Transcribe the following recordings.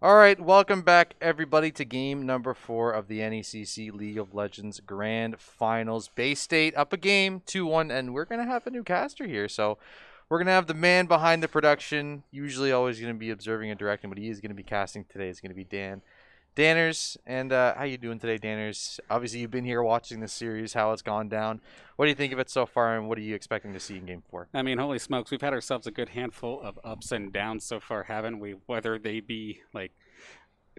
All right, welcome back everybody to game number 4 of the NECC League of Legends Grand Finals. Bay State up a game, 2-1, and we're going to have a new caster here. So we're going to have the man behind the production, usually always going to be observing and directing, but he is going to be casting today. It's going to be Dan. Danners, and how you doing today, Danners? Obviously, you've been here watching this series, how it's gone down. What do you think of it so far, and what are you expecting to see in game 4? I mean, holy smokes, we've had ourselves a good handful of ups and downs so far, haven't we? Whether they be like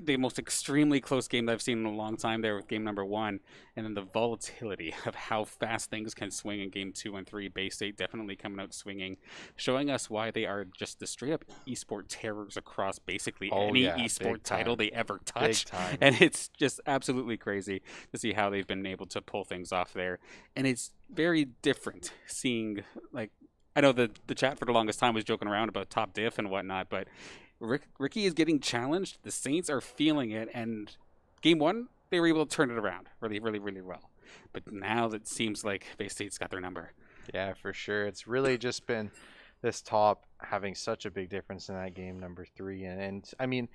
the most extremely close game that I've seen in a long time there with game number 1, and then the volatility of how fast things can swing in game 2 and 3. Bay State definitely coming out swinging, showing us why they are just the straight up esport terrors across basically Oh any yeah, esport title they ever big touch. time. And it's just absolutely crazy to see how they've been able to pull things off there. And it's very different seeing, like, I know the chat for the longest time was joking around about top diff and whatnot, but Ricky is getting challenged. The Saints are feeling it, and game 1 they were able to turn it around really, really, really well. But now it seems like Bay State's got their number. Yeah, for sure. It's really just been this top having such a big difference in that game number 3, and I mean,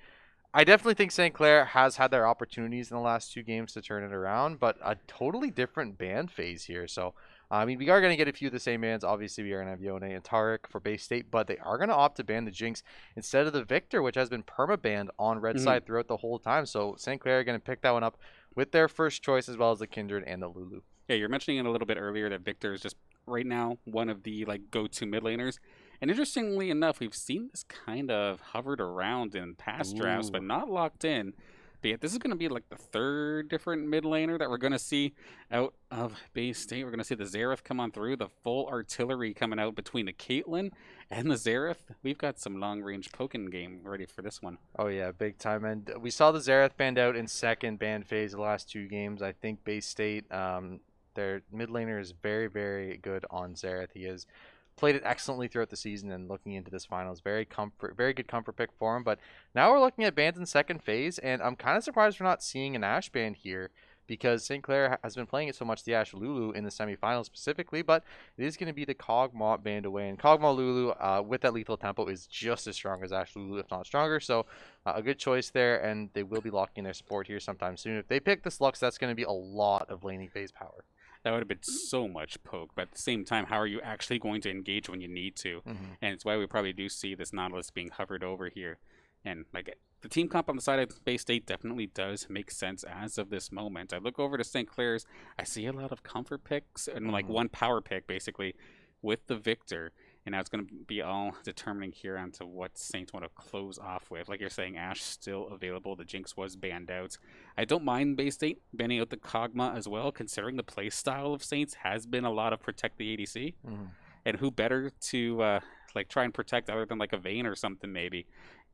I definitely think St. Clair has had their opportunities in the last 2 games to turn it around, but a totally different ban phase here. So, I mean, we are going to get a few of the same bans. Obviously, we are going to have Yone and Tarek for Bay State, but they are going to opt to ban the Jinx instead of the Victor, which has been perma-banned on red Hmm. side throughout the whole time. So, St. Clair are going to pick that one up with their first choice, as well as the Kindred and the Lulu. Yeah, you're mentioning it a little bit earlier that Victor is just right now one of the like go-to mid laners. And interestingly enough, we've seen this kind of hovered around in past drafts, Ooh. but not locked in. But yet this is going to be like the third different mid laner that we're going to see out of Bay State. We're going to see the Xerath come on through, the full artillery coming out between the Caitlyn and the Xerath. We've got some long-range poking game ready for this one. Oh yeah, big time. And we saw the Xerath banned out in second ban phase the last 2 games. I think Bay State, their mid laner is very, very good on Xerath. He has played it excellently throughout the season, and looking into this finals, very good comfort pick for him. But now we're looking at bans in second phase, and I'm kind of surprised we're not seeing an Ashe ban here because St. Clair has been playing it so much, the Ashe Lulu in the semifinals specifically, but it is going to be the Kog'Maw banned away. And Kog'Maw Lulu, with that lethal tempo, is just as strong as Ashe Lulu, if not stronger. So a good choice there, and they will be locking their support here sometime soon. If they pick this Lux, that's going to be a lot of laning phase power. That would have been so much poke, but at the same time, how are you actually going to engage when you need to? Hmm. And it's why we probably do see this Nautilus being hovered over here. And like the team comp on the side of Bay State definitely does make sense as of this moment. I look over to St. Clair's, I see a lot of comfort picks and like Hmm. one power pick basically with the Victor. And now it's going to be all determining here onto what Saints want to close off with. Like you're saying, Ashe still available. The Jinx was banned out. I don't mind Bay State banning out the Kog'Maw as well, considering the play style of Saints has been a lot of protect the ADC. Hmm. And who better to like try and protect other than like a Vayne or something maybe,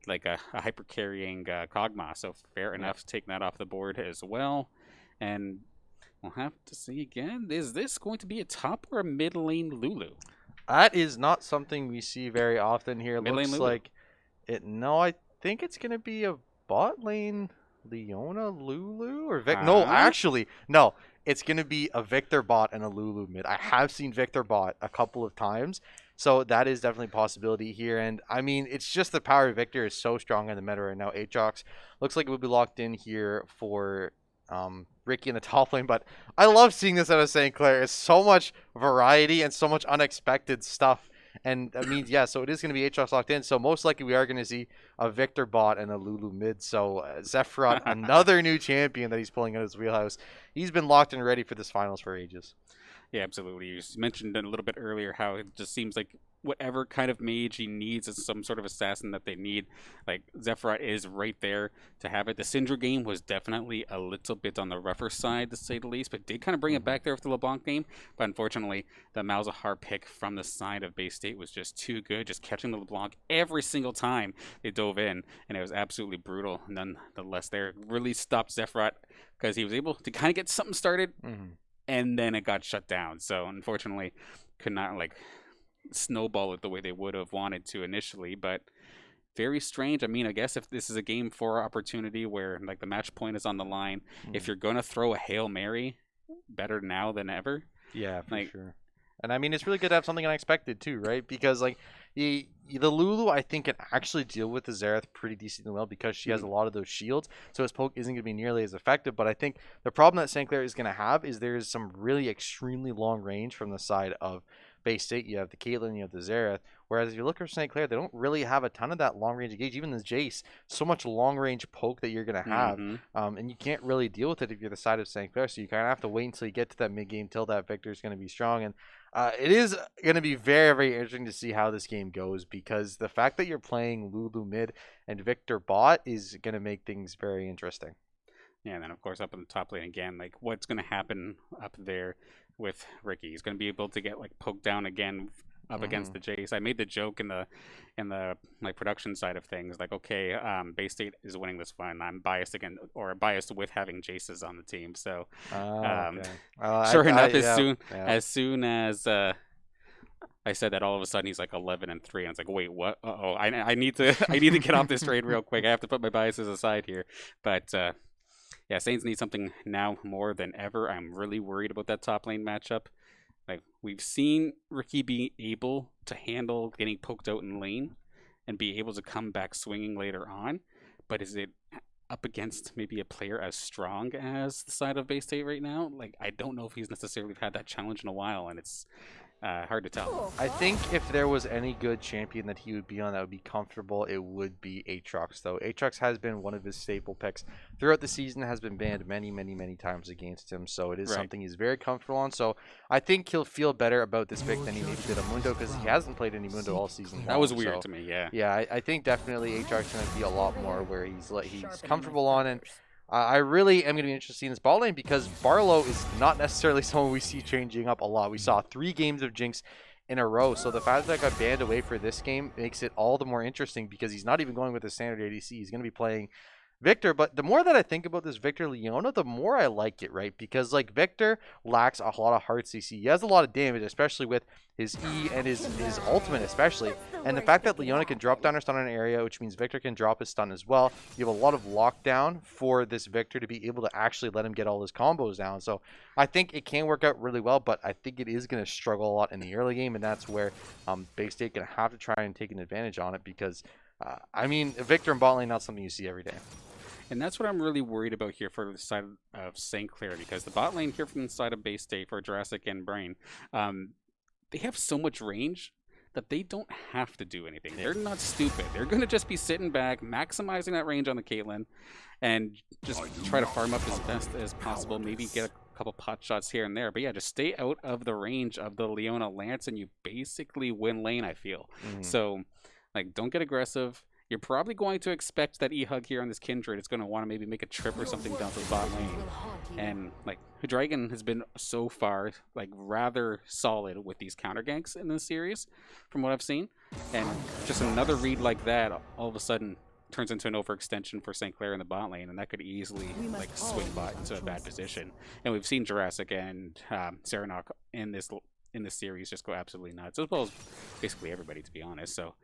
like a hyper carrying Kog'Maw. So fair Yeah. enough, taking that off the board as well. And we'll have to see again. Is this going to be a top or a mid lane Lulu? That is not something we see very often here. Mid lane Looks Lulu. like it. No, I think it's going to be a bot lane Leona Lulu or Vic. No, Huh? actually, no. It's going to be a Victor bot and a Lulu mid. I have seen Victor bot a couple of times. So that is definitely a possibility here. And I mean, it's just the power of Victor is so strong in the meta right now. Aatrox looks like it will be locked in here for Ricky in the top lane. But I love seeing this out of St. Clair. It's so much variety and so much unexpected stuff. And that means, yeah, so it is going to be Aatrox locked in. So most likely we are going to see a Victor bot and a Lulu mid. So Zephyros, another new champion that he's pulling out of his wheelhouse. He's been locked and ready for this finals for ages. Yeah, absolutely. You mentioned it a little bit earlier how it just seems like whatever kind of mage he needs is some sort of assassin that they need. Like Zephyros is right there to have it. The Syndra game was definitely a little bit on the rougher side, to say the least, but did kind of bring it Mhm. back there with the LeBlanc game. But unfortunately, the Malzahar pick from the side of Bay State was just too good, just catching the LeBlanc every single time they dove in, and it was absolutely brutal. Nonetheless, there it really stopped Zephyros because he was able to kind of get something started Mhm. and then it got shut down. So unfortunately, could not like snowball it the way they would have wanted to initially. But very strange. I mean, I guess if this is a game for opportunity where like the match point is on the line, if Mhm. you're gonna throw a Hail Mary, better now than ever. Yeah, for Like, sure. And I mean, it's really good to have something unexpected too, right? Because like The Lulu, I think, can actually deal with the Xerath pretty decently well because she has a Mhm. lot of those shields, so his poke isn't going to be nearly as effective. But I think the problem that St. Clair is going to have is there's some really extremely long range from the side of Bay State. You have the Caitlyn, you have the Xerath. Whereas if you look at St. Clair, they don't really have a ton of that long range engage. Even the Jace, so much long range poke that you're going to have, Mhm. and you can't really deal with it if you're the side of St. Clair. So you kind of have to wait until you get to that mid game till that Victor is going to be strong. And it is going to be very, very interesting to see how this game goes because the fact that you're playing Lulu mid and Victor bot is going to make things very interesting. Yeah, and then of course up in the top lane again, like what's going to happen up there with Ricky? He's going to be able to get like poked down again up against Hmm. the Jace. I made the joke in the like production side of things, like okay, Bay State is winning this one. I'm biased again or biased with having Jaces on the team. So Oh, um, okay. sure enough, Yeah, yeah. as soon as I said that, all of a sudden he's like 11-3, and it's like, wait, what? Uh-oh, I need to I need to get off this trade real quick. I have to put my biases aside here, but. Yeah, Saints need something now more than ever. I'm really worried about that top lane matchup. Like we've seen Ricky be able to handle getting poked out in lane and be able to come back swinging later on, but is it up against maybe a player as strong as the side of Bay State right now? Like I don't know if he's necessarily had that challenge in a while, and it's hard to tell. I think if there was any good champion that he would be on that would be comfortable, it would be Aatrox, though. Aatrox has been one of his staple picks throughout the season, has been banned many, many, many times against him, so it is Right. something he's very comfortable on. So I think he'll feel better about this pick than he maybe did on Mundo because he hasn't played any Mundo all season That was long. weird So to me. Yeah. yeah, I think definitely Aatrox is going to be a lot more where he's comfortable on, and I really am going to be interested in seeing this ball lane because Barlow is not necessarily someone we see changing up a lot. We saw 3 games of Jinx in a row, so the fact that I got banned away for this game makes it all the more interesting because he's not even going with the standard ADC. He's going to be playing Victor, but the more that I think about this Victor Leona, the more I like it, right? Because like Victor lacks a lot of hard CC. He has a lot of damage, especially with his E and his ultimate, especially. And the fact that Leona can drop down her stun in an area, which means Victor can drop his stun as well. You have a lot of lockdown for this Victor to be able to actually let him get all his combos down. So I think it can work out really well, but I think it is going to struggle a lot in the early game, and that's where Bay State going to have to try and take an advantage on it because, I mean, Victor and bot lane not something you see every day. And that's what I'm really worried about here for the side of St. Clair, because the bot lane here from the side of Bay State for Jurassic and Brain, um, they have so much range that they don't have to do anything. They're not stupid. They're going to just be sitting back, maximizing that range on the Caitlyn, and just try to farm up as best as possible. Maybe get a couple pot shots here and there. But yeah, just stay out of the range of the Leona Lance, and you basically win lane, I feel. Mm-hmm. So, like, don't get aggressive. You're probably going to expect that E-Hug here on this Kindred is going to want to maybe make a trip or something down to the bot lane. And, like, Dragon has been so far, like, rather solid with these counter ganks in this series, from what I've seen. And just another read like that, all of a sudden, turns into an overextension for St. Clair in the bot lane, and that could easily, like, swing bot into a bad position. And we've seen Jurassic and Serenok in this series just go absolutely nuts, as well as basically everybody, to be honest. So,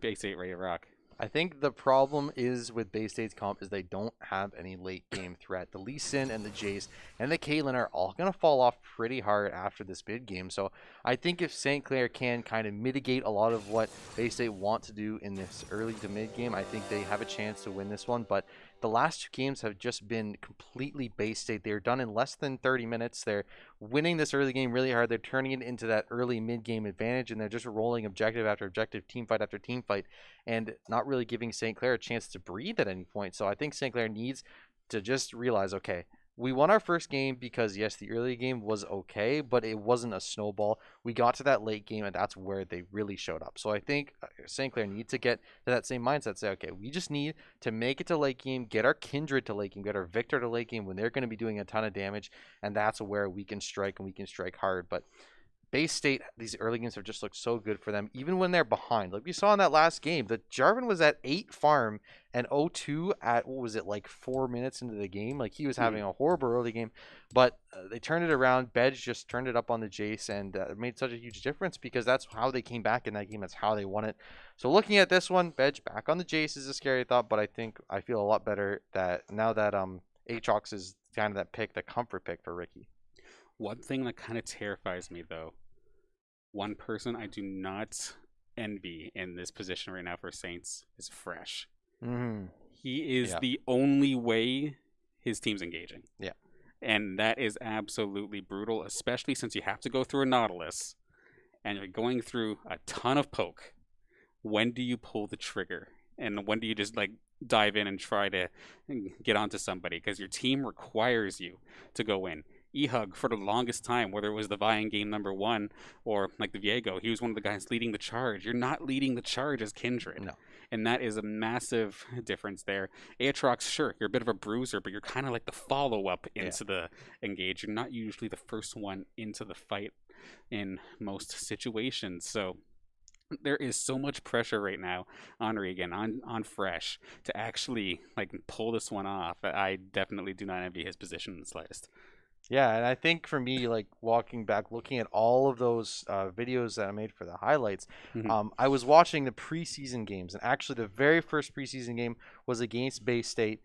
Base 8 ready to rock. I think the problem is with Bay State's comp is they don't have any late game threat. The Lee Sin and the Jace and the Caitlyn are all going to fall off pretty hard after this mid game. So I think if St. Clair can kind of mitigate a lot of what Bay State want to do in this early to mid game, I think they have a chance to win this one. But the last 2 games have just been completely Bay State. They're done in less than 30 minutes. They're winning this early game really hard. They're turning it into that early mid game advantage, and they're just rolling objective after objective, team fight after team fight, and not really giving St. Clair a chance to breathe at any point. So I think St. Clair needs to just realize, okay, we won our first game because, yes, the early game was okay, but it wasn't a snowball. We got to that late game, and that's where they really showed up. So I think St. Clair needs to get to that same mindset. Say, okay, we just need to make it to late game, get our Kindred to late game, get our Victor to late game when they're going to be doing a ton of damage, and that's where we can strike and we can strike hard. But Bay State, these early games have just looked so good for them, even when they're behind. Like we saw in that last game, the Jarvan was at 8 farm and 0-2 at, what was it, like 4 minutes into the game? Like he was having a horrible early game, but they turned it around. Bedge just turned it up on the Jace, and it made such a huge difference because that's how they came back in that game. That's how they won it. So looking at this one, Bedge back on the Jace is a scary thought, but I feel a lot better that now that Aatrox is kind of that pick, the comfort pick for Ricky. One thing that kind of terrifies me, though, one person I do not envy in this position right now for Saints is Fresh. Mm-hmm. He is Yeah. the only way his team's engaging. Yeah. And that is absolutely brutal, especially since you have to go through a Nautilus and you're going through a ton of poke. When do you pull the trigger? And when do you just like dive in and try to get onto somebody? Because your team requires you to go in. Ehug for the longest time, whether it was the Vi in game number 1 or like the Viego, he was one of the guys leading the charge. You're not leading the charge as Kindred. No. And that is a massive difference there. Aatrox, sure, you're a bit of a bruiser, but you're kind of like the follow-up into the engage. You're not usually the first one into the fight in most situations. So there is so much pressure right now on Regan, on Fresh, to actually like pull this one off. I definitely do not envy his position in the slightest. Yeah, and I think for me, like walking back, looking at all of those videos that I made for the highlights, Mhm. I was watching the preseason games, and actually the very first preseason game was against Bay State.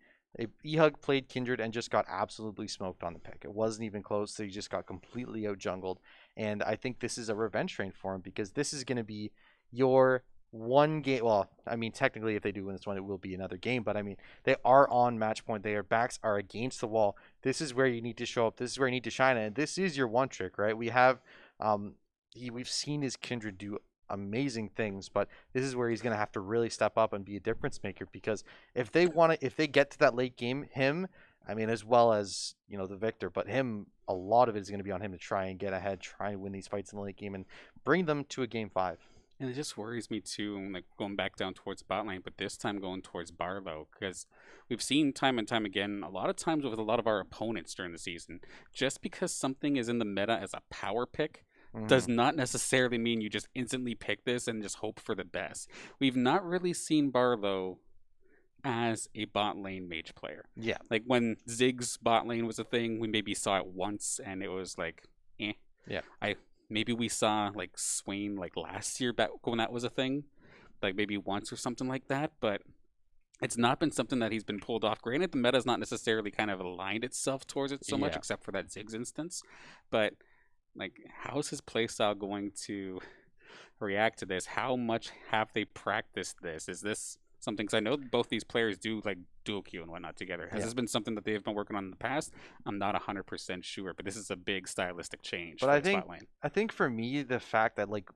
Ehug played Kindred and just got absolutely smoked on the pick. It wasn't even close, so he just got completely out jungled. And I think this is a revenge train for him because this is going to be your one game. Well, I mean, technically, if they do win this one, it will be another game. But I mean, they are on match point. Their backs are against the wall. This is where you need to show up. This is where you need to shine. And this is your one trick, right? We have, we've seen his Kindred do amazing things, but this is where he's going to have to really step up and be a difference maker because if they get to that late game, him, I mean, as well as, the victor, but him, a lot of it is going to be on him to try and get ahead, try and win these fights in the late game and bring them to a game 5. And it just worries me too, like going back down towards bot lane, but this time going towards Barlow, because we've seen time and time again, a lot of times with a lot of our opponents during the season, just because something is in the meta as a power pick does not necessarily mean you just instantly pick this and just hope for the best. We've not really seen Barlow as a bot lane mage player. Yeah. Like when Ziggs bot lane was a thing, we maybe saw it once and it was like, eh. Yeah. Maybe we saw like Swain like last year back when that was a thing, like maybe once or something like that, but it's not been something that he's been pulled off. Granted, the meta's not necessarily kind of aligned itself towards it so much, except for that Ziggs instance, but like how's his playstyle going to react to this? How much have they practiced this? Is this something, because I know both these players do like dual Q and whatnot together. Has this been something that they've been working on in the past? I'm not 100% sure, but this is a big stylistic change. But I think for me, the fact that like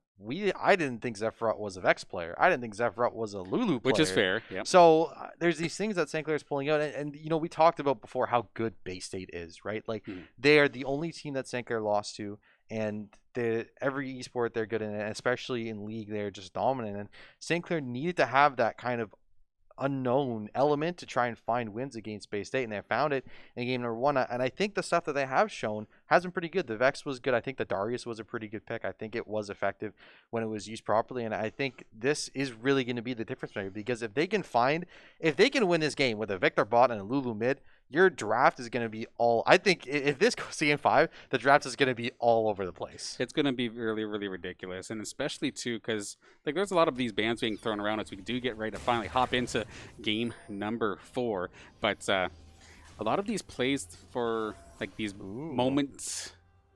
I didn't think Zephyros was a Vex player. I didn't think Zephyros was a Lulu player. Which is fair, yeah. So there's these things that St. Clair is pulling out, and we talked about before how good Bay State is, right? Like they are the only team that St. Clair lost to, and every esport they're good in, and especially in league they're just dominant. And St. Clair needed to have that kind of unknown element to try and find wins against Bay State, and they found it in game number 1. And I think the stuff that they have shown has been pretty good. The Vex was good. I think the Darius was a pretty good pick. I think it was effective when it was used properly, and I think this is really going to be the difference maker because if they can win this game with a Victor bot and a Lulu mid, your draft is going to be all. I think if this goes to game 5, the draft is going to be all over the place. It's going to be really, really ridiculous, and especially too because like there's a lot of these bans being thrown around as we do get ready to finally hop into game number 4. But a lot of these plays for like these moments,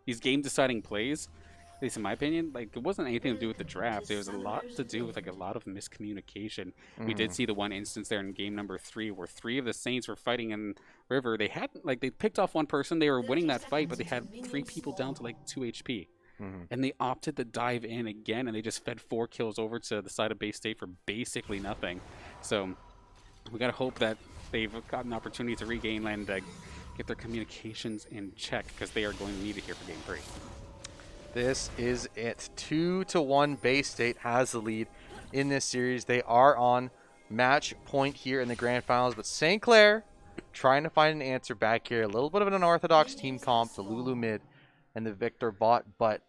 these game-deciding plays, at least in my opinion, like it wasn't anything to do with the draft. It was a lot to do with like a lot of miscommunication. We did see the one instance there in game number 3 where 3 of the Saints were fighting in River. They had like they picked off one person. They were winning that fight, but they had 3 people down to like 2 HP. And they opted to dive in again, and they just fed 4 kills over to the side of Bay State for basically nothing. So we gotta hope that they've got an opportunity to regain and get their communications in check because they are going to need it here for game 3. This is it. 2-1. Bay State has the lead in this series. They are on match point here in the grand finals, but St. Clair trying to find an answer back here. A little bit of an unorthodox team comp, the Lulu mid and the Victor bot, but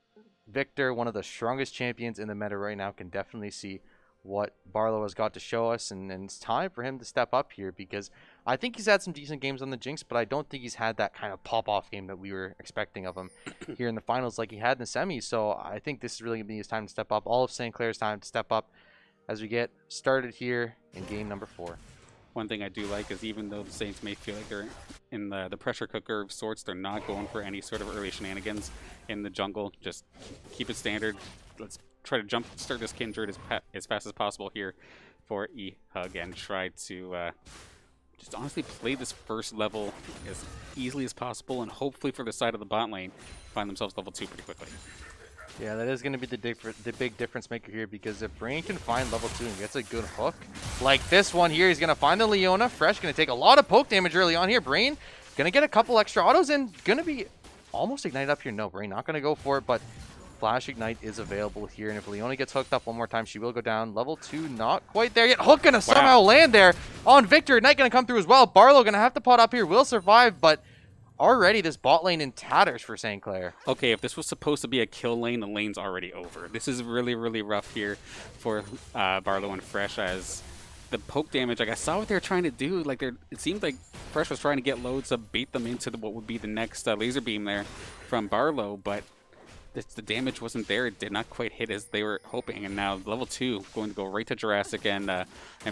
Victor, one of the strongest champions in the meta right now, can definitely see what Barlow has got to show us, and it's time for him to step up here because I think he's had some decent games on the Jinx, but I don't think he's had that kind of pop-off game that we were expecting of him here in the finals like he had in the semis. So I think this is really going to be his time to step up. All of St. Clair's time to step up as we get started here in game number 4. One thing I do like is even though the Saints may feel like they're in the pressure cooker of sorts, they're not going for any sort of early shenanigans in the jungle. Just keep it standard. Let's try to jump start this Kindred as fast as possible here for E-Hug and try to just honestly play this first level as easily as possible and hopefully for the side of the bot lane find themselves level 2 pretty quickly. Yeah, that is going to be the big difference maker here, because if Brain can find level 2 and gets a good hook, like this one here, he's going to find the Leona. Fresh going to take a lot of poke damage early on here. Brain going to get a couple extra autos and going to be almost ignited up here. No, Brain not going to go for it, but Flash Ignite is available here. And if Leona gets hooked up one more time, she will go down. Level 2 not quite there yet. Hook going to somehow land there on Victor. Ignite going to come through as well. Barlow going to have to pot up here. Will survive, but already this bot lane in tatters for St. Clair. Okay, if this was supposed to be a kill lane, the lane's already over. This is really, really rough here for Barlow and Fresh, as the poke damage, like I saw what they were trying to do. Like it seemed like Fresh was trying to get loads to bait them into what would be the next laser beam there from Barlow, but the damage wasn't there. It did not quite hit as they were hoping, and now level 2 going to go right to Jurassic and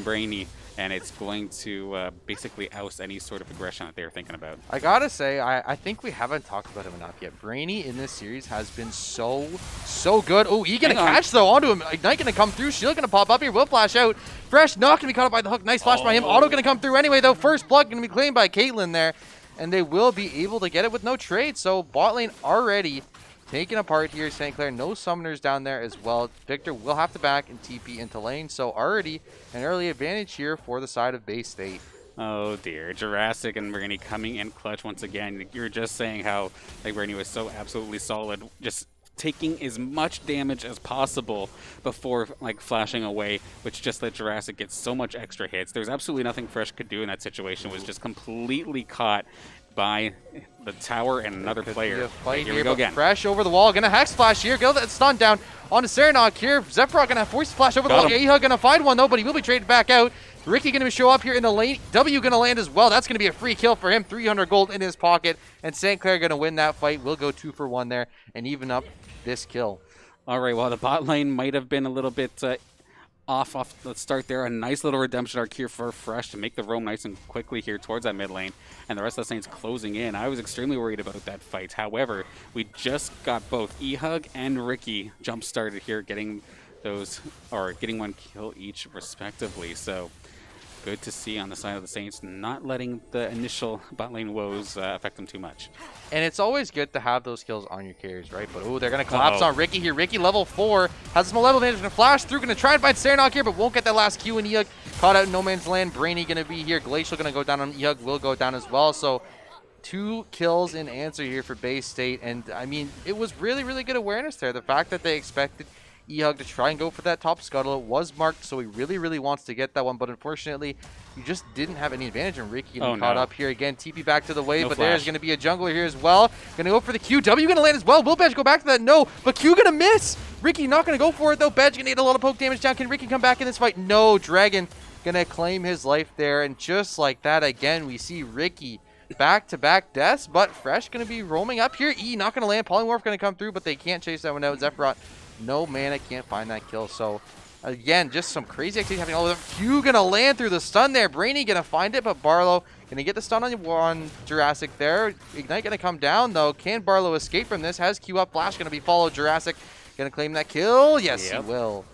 Brainy, and it's going to basically oust any sort of aggression that they were thinking about. I gotta say, I think we haven't talked about him enough yet. Brainy in this series has been so good. Oh, he gonna catch though onto him. Ignite gonna come through. Shield gonna pop up here. Will flash out. Fresh not gonna be caught up by the hook. Nice flash by him. Auto gonna come through anyway though. First blood gonna be claimed by Caitlyn there, and they will be able to get it with no trade. So bot lane already taken apart here. St. Clair, no summoners down there as well. Victor will have to back and TP into lane, so already an early advantage here for the side of Bay State. Oh dear, Jurassic and Brainy coming in clutch once again. You were just saying how like Brainy was so absolutely solid, just taking as much damage as possible before like flashing away, which just let Jurassic get so much extra hits. There's absolutely nothing Fresh could do in that situation. Was just completely caught by the tower and another player. Here we go again. Fresh over the wall, gonna hex flash here. Go that stun down onto Serenok here. Zephyr gonna force flash over the wall. E-Hug gonna find one though, but he will be traded back out. Ricky gonna show up here in the lane. W gonna land as well. That's gonna be a free kill for him. 300 gold in his pocket, and St. Clair gonna win that fight. We'll go 2 for 1 there and even up this kill. All right, well the bot lane might have been a little bit off. Let's start there. A nice little redemption arc here for Fresh to make the roam nice and quickly here towards that mid lane, and the rest of the Saints closing in. I was extremely worried about that fight. However, we just got both E-Hug and Ricky jump started here, getting one kill each respectively. So good to see on the side of the Saints, not letting the initial bot lane woes affect them too much. And it's always good to have those kills on your carries, right? But oh, they're going to collapse on Ricky here. Ricky level 4 has a small level advantage. Going to flash through, going to try and find Serenok here, but won't get that last Q. And E-Hug caught out in no man's land. Brainy going to be here. Glacial going to go down on E-Hug, will go down as well. So 2 kills in answer here for Bay State. And I mean, it was really, really good awareness there. The fact that they expected E-Hug to try and go for that top scuttle was marked, so he really, really wants to get that one. But unfortunately, you just didn't have any advantage, and Ricky getting caught up here again. TP back to the wave, but there's going to be a jungler here as well. Going to go for the Q. W going to land as well. Will Bedge go back to that? No, but Q going to miss. Ricky not going to go for it, though. Bedge going to get a lot of poke damage down. Can Ricky come back in this fight? No. Dragon going to claim his life there, and just like that, again, we see Ricky back-to-back deaths, but Fresh going to be roaming up here. E not going to land. Polymorph going to come through, but they can't chase that one out. Zephyr, no mana, can't find that kill. So again, just some crazy activity happening all over. Q gonna land through the stun there. Brainy gonna find it, but Barlow gonna get the stun on Jurassic there. Ignite gonna come down though. Can Barlow escape from this? Has Q up. Flash gonna be followed. Jurassic gonna claim that kill. Yes, he will.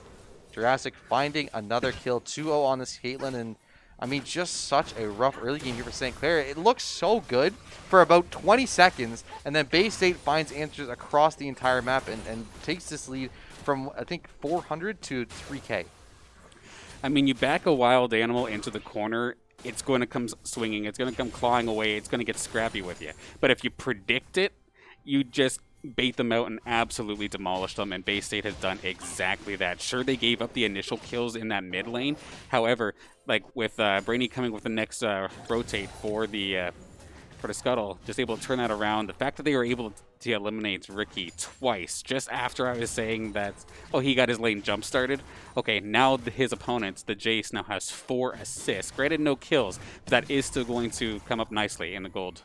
Jurassic finding another kill. 2-0 on this Caitlyn, and I mean, just such a rough early game here for St. Clair. It looks so good for about 20 seconds, and then Bay State finds answers across the entire map and takes this lead from, I think, 400 to 3K. I mean, you back a wild animal into the corner, it's going to come swinging, it's going to come clawing away, it's going to get scrappy with you. But if you predict it, you just bait them out and absolutely demolish them, and Bay State has done exactly that. Sure, they gave up the initial kills in that mid lane. However, like with Brainy coming with the next rotate for the Scuttle, just able to turn that around. The fact that they were able to eliminate Ricky twice just after I was saying that, oh, he got his lane jump started. Okay, now his opponent, the Jace, now has 4 assists. Granted, no kills, but that is still going to come up nicely in the gold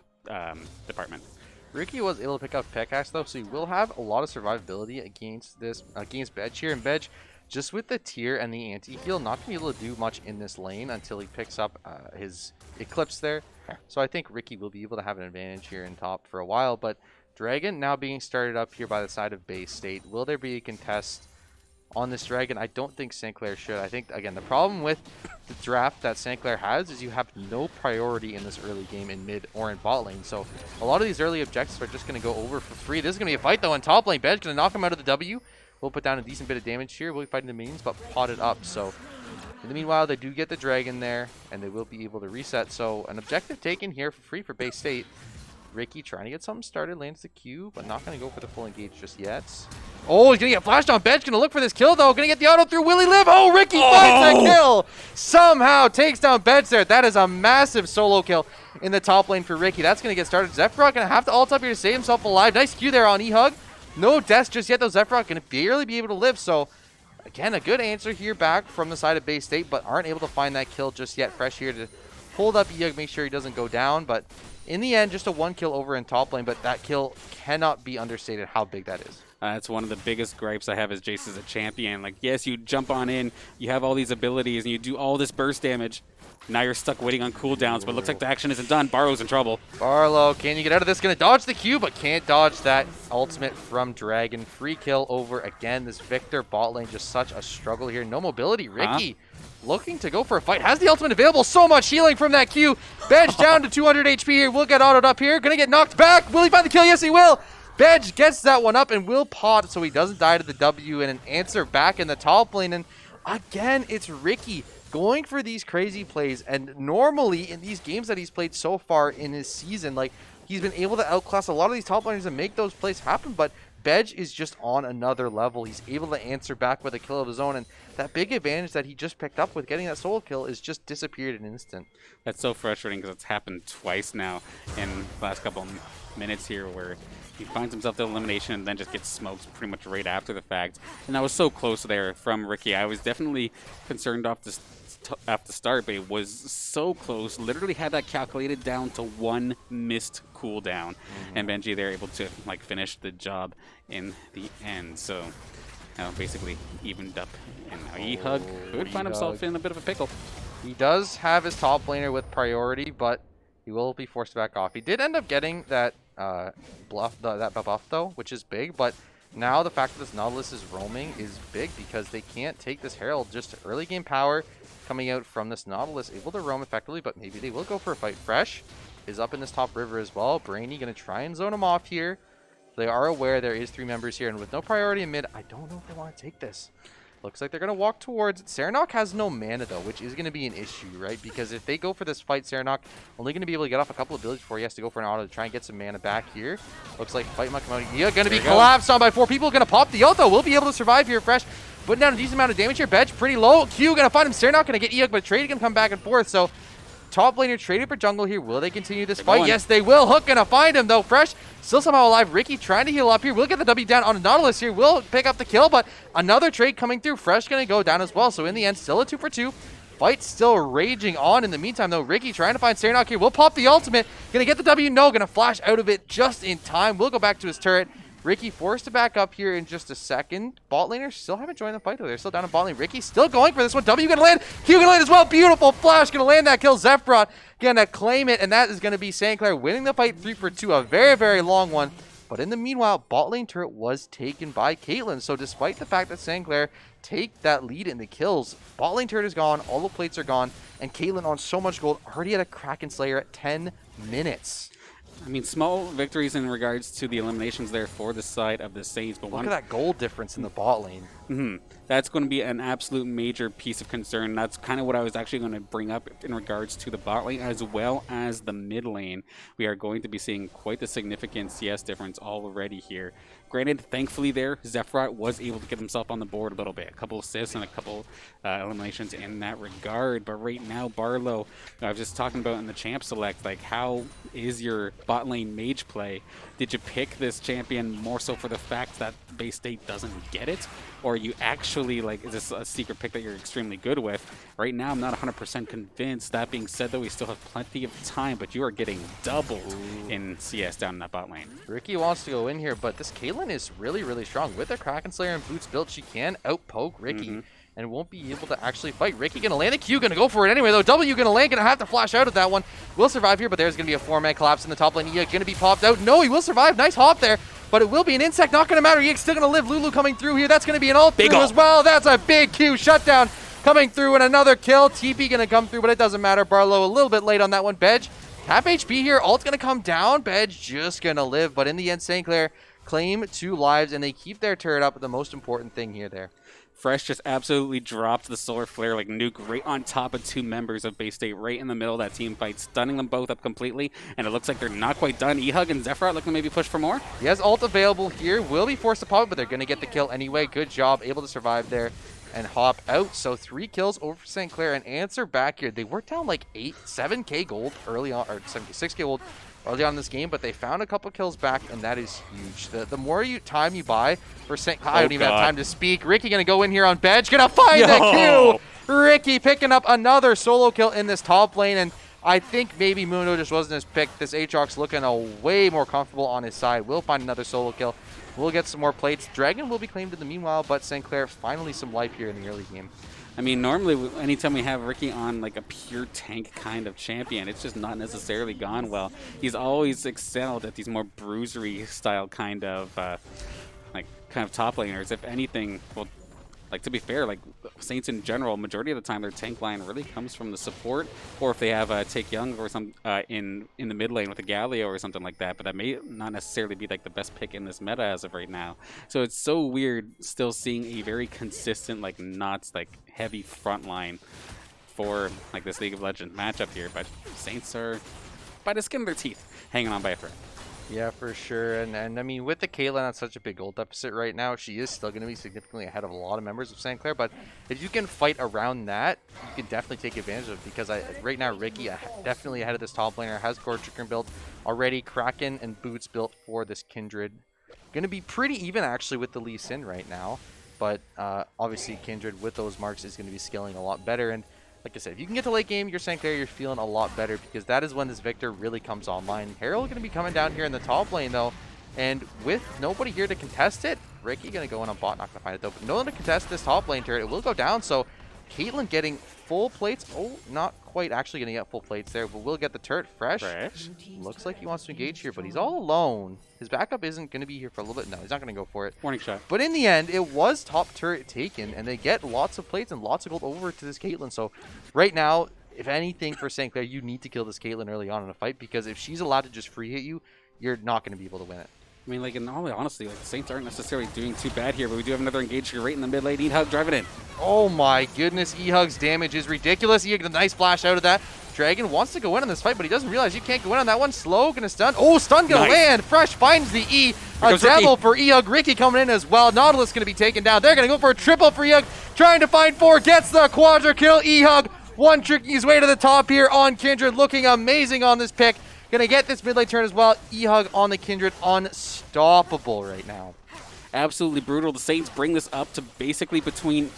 department. Ricky was able to pick up Pickaxe though, so he will have a lot of survivability against Bedge here. And Bedge, just with the tier and the anti-heal, not going to be able to do much in this lane until he picks up his Eclipse there. So I think Ricky will be able to have an advantage here in top for a while. But Dragon now being started up here by the side of Bay State. Will there be a contest? on this dragon. I don't think St. Clair should. I think, again, the problem with the draft that St. Clair has is you have no priority in this early game in mid or in bot lane. So a lot of these early objectives are just going to go over for free. This is going to be a fight, though, in top lane. Bed's going to knock him out of the W. We'll put down a decent bit of damage here. We'll be fighting the minions, but pot it up. So in the meanwhile, they do get the dragon there, and they will be able to reset. So an objective taken here for free for Bay State. Ricky trying to get something started, lands the Q, but not going to go for the full engage just yet. Oh, he's going to get flashed on. Bed's going to look for this kill, though. Going to get the auto through. Will he live? Oh, Ricky finds that kill. Somehow takes down Bed's there. That is a massive solo kill in the top lane for Ricky. That's going to get started. Zephyrock going to have to ult up here to save himself alive. Nice Q there on E-Hug. No deaths just yet, though. Zephyrock going to barely be able to live. So, again, a good answer here back from the side of Bay State, but aren't able to find that kill just yet. Fresh here to hold up E-Hug, make sure he doesn't go down, but in the end, just a 1 kill over in top lane, but that kill cannot be understated how big that is. That's one of the biggest gripes I have as Jace as a champion. Like, yes, you jump on in, you have all these abilities, and you do all this burst damage. Now you're stuck waiting on cooldowns, but it looks like the action isn't done. Barlow's in trouble. Barlow, can you get out of this? Going to dodge the Q, but can't dodge that ultimate from Dragon. Free kill over again. This Victor bot lane, just such a struggle here. No mobility. Ricky looking to go for a fight. Has the ultimate available. So much healing from that Q. Bedge down to 200 HP here. Will get autoed up here. Going to get knocked back. Will he find the kill? Yes, he will. Bedge gets that one up and will pot so he doesn't die to the W, and an answer back in the top lane. And again, it's Ricky going for these crazy plays, and normally in these games that he's played so far in his season, like, he's been able to outclass a lot of these top laners and make those plays happen, but Bedge is just on another level. He's able to answer back with a kill of his own, and that big advantage that he just picked up with getting that solo kill is just disappeared in an instant. That's so frustrating because it's happened twice now in the last couple minutes here where he finds himself the elimination and then just gets smoked pretty much right after the fact. And that was so close there from Ricky. I was definitely concerned off the start, but it was so close. Literally had that calculated down to 1 missed cooldown. And Benji there able to like finish the job in the end. So basically evened up. And now E-Hug could find himself in a bit of a pickle. He does have his top laner with priority, but he will be forced back off. He did end up getting that that buff though, which is big, but now the fact that this Nautilus is roaming is big because they can't take this Herald. Just early game power coming out from this Nautilus, able to roam effectively, but maybe they will go for a fight. Fresh is up in this top river as well. Brainy going to try and zone him off here. They are aware there is 3 members here, and with no priority in mid, I don't know if they want to take this. Looks like they're going to walk towards it. Serenok has no mana, though, which is going to be an issue, right? Because if they go for this fight, Serenok only going to be able to get off a couple of abilities before he has to go for an auto to try and get some mana back here. Looks like fight might come out. Yeah, going to be collapsed on by 4 people. Going to pop the ult, though. We'll be able to survive here. Fresh putting down a decent amount of damage here. Bedge pretty low. Q going to find him. Serenok going to get Eok, but Trade going to come back and forth. So top laner traded for jungle here. Will they continue this fight? Yes, they will. Hook going to find him, though. Fresh still somehow alive. Ricky trying to heal up here. We'll get the W down on Nautilus here. Will pick up the kill, but another trade coming through. Fresh going to go down as well. So in the end, still a 2 for 2. Fight still raging on in the meantime, though. Ricky trying to find Serenok here. We'll pop the ultimate. Going to get the W. No, going to flash out of it just in time. We'll go back to his turret. Ricky forced to back up here in just a second. Bot laners still haven't joined the fight, though. They're still down in bot lane. Ricky still going for this one. W going to land. Q going to land as well. Beautiful flash. Going to land that kill. Zephrot going to claim it, and that is going to be St. Clair winning the fight 3 for 2. A very, very long one. But in the meanwhile, bot lane turret was taken by Caitlyn. So despite the fact that St. Clair take that lead in the kills, bot lane turret is gone. All the plates are gone. And Caitlyn on so much gold already had a Kraken Slayer at 10 minutes. I mean, small victories in regards to the eliminations there for the side of the Saints. But look at that gold difference in the bot lane. That's going to be an absolute major piece of concern. That's kind of what I was actually going to bring up in regards to the bot lane as well as the mid lane. We are going to be seeing quite the significant CS difference already here. Granted, thankfully there, Zephrot was able to get himself on the board a little bit. A couple assists and a couple eliminations in that regard. But right now, Barlow, I was just talking about in the champ select, like, how is your bot lane mage play? Did you pick this champion more so for the fact that Bay State doesn't get it? Or you actually, like, is this a secret pick that you're extremely good with? Right now, I'm not 100% convinced. That being said, though, we still have plenty of time, but you are getting doubled in CS down in that bot lane. Ricky wants to go in here, but this Caitlyn is really, really strong. With her Kraken Slayer and boots built, she can outpoke Ricky and won't be able to actually fight. Ricky going to land the Q, going to go for it anyway, though. W going to land, going to have to flash out of that one. Will survive here, but there's going to be a 4-man collapse in the top lane. He going to be popped out. No, he will survive. Nice hop there. but it will be an insect. Not going to matter. EH's still going to live. Lulu coming through here. That's going to be an ult Big through ult. as well. That's a big Q shutdown coming through, and another kill. TP going to come through, but it doesn't matter. Barlow a little bit late on that one. Bedge, half HP here. Ult's going to come down. Bedge just going to live, but in the end, St. Clair claim 2 lives, and they keep their turret up. The most important thing here there. Fresh just absolutely dropped the Solar Flare like nuke right on top of 2 members of Bay State right in the middle of that team fight, stunning them both up completely, and it looks like they're not quite done. EHUG and Zephyr looking to maybe push for more. He has ult available here, will be forced to pop it, but they're going to get the kill anyway. Good job, able to survive there and hop out. So 3 kills over for St. Clair, and answer back here. They were down like 7k gold early on, or 6k gold early on in this game, but they found a couple kills back, and that is huge. The more time you buy for St. Clair, I don't even have time to speak. Ricky going to go in here on Bedge, going to find the Q. Ricky picking up another solo kill in this top lane, and I think maybe Mundo just wasn't his pick. This Aatrox looking way more comfortable on his side. We'll find another solo kill. We'll get some more plates. Dragon will be claimed in the meanwhile, but St. Clair finally some life here in the early game. I mean, normally anytime we have Ricky on like a pure tank kind of champion, it's just not necessarily gone well. He's always excelled at these more bruisery style kind of top laners. If anything, well, like to be fair, like Saints in general, majority of the time their tank line really comes from the support, or if they have Take Young or some in the mid lane with a Galio or something like that. But that may not necessarily be like the best pick in this meta as of right now. So it's so weird still seeing a very consistent not heavy front line for like this League of Legends matchup here. But Saints are by the skin of their teeth, hanging on by a thread. Yeah, for sure. And I mean, with the Caitlyn on such a big gold deficit right now, she is still going to be significantly ahead of a lot of members of St. Clair. But if you can fight around that, you can definitely take advantage of it. Because right now, Ricky definitely ahead of this top laner, has Core Chicken built already, Kraken and Boots built for this Kindred. Going to be pretty even, actually, with the Lee Sin right now. But obviously, Kindred with those marks is going to be scaling a lot better. And like I said, if you can get to late game, you're St. Clair, you're feeling a lot better, because that is when this Victor really comes online. Herald going to be coming down here in the top lane, though, and with nobody here to contest it, Ricky going to go in on bot, not going to find it, though. But no one to contest this top lane turret. It will go down, so Caitlyn getting full plates. Oh, not quite actually going to get full plates there, but we'll get the turret fresh. Looks like he wants to engage here, but he's all alone. His backup isn't going to be here for a little bit. No, he's not going to go for it. Warning shot. But in the end, it was top turret taken, and they get lots of plates and lots of gold over to this Caitlyn. So right now, if anything for St. Clair, you need to kill this Caitlyn early on in a fight, because if she's allowed to just free hit you, you're not going to be able to win it. I mean, like, in all honesty, like, the Saints aren't necessarily doing too bad here, but we do have another engage here right in the mid lane. EHUG driving in. Oh my goodness, EHUG's damage is ridiculous. EHUG, a nice flash out of that. Dragon wants to go in on this fight, but he doesn't realize you can't go in on that one. Slow, gonna stun. Oh, stun gonna land. Fresh finds the E. A double for EHUG. Ricky coming in as well. Nautilus gonna be taken down. They're gonna go for a triple for EHUG. Trying to find 4. Gets the quadra kill. EHUG one tricking his way to the top here on Kindred. Looking amazing on this pick. Gonna get this mid lane turn as well. EHUG on the Kindred, unstoppable right now. Absolutely brutal. The Saints bring this up to basically between,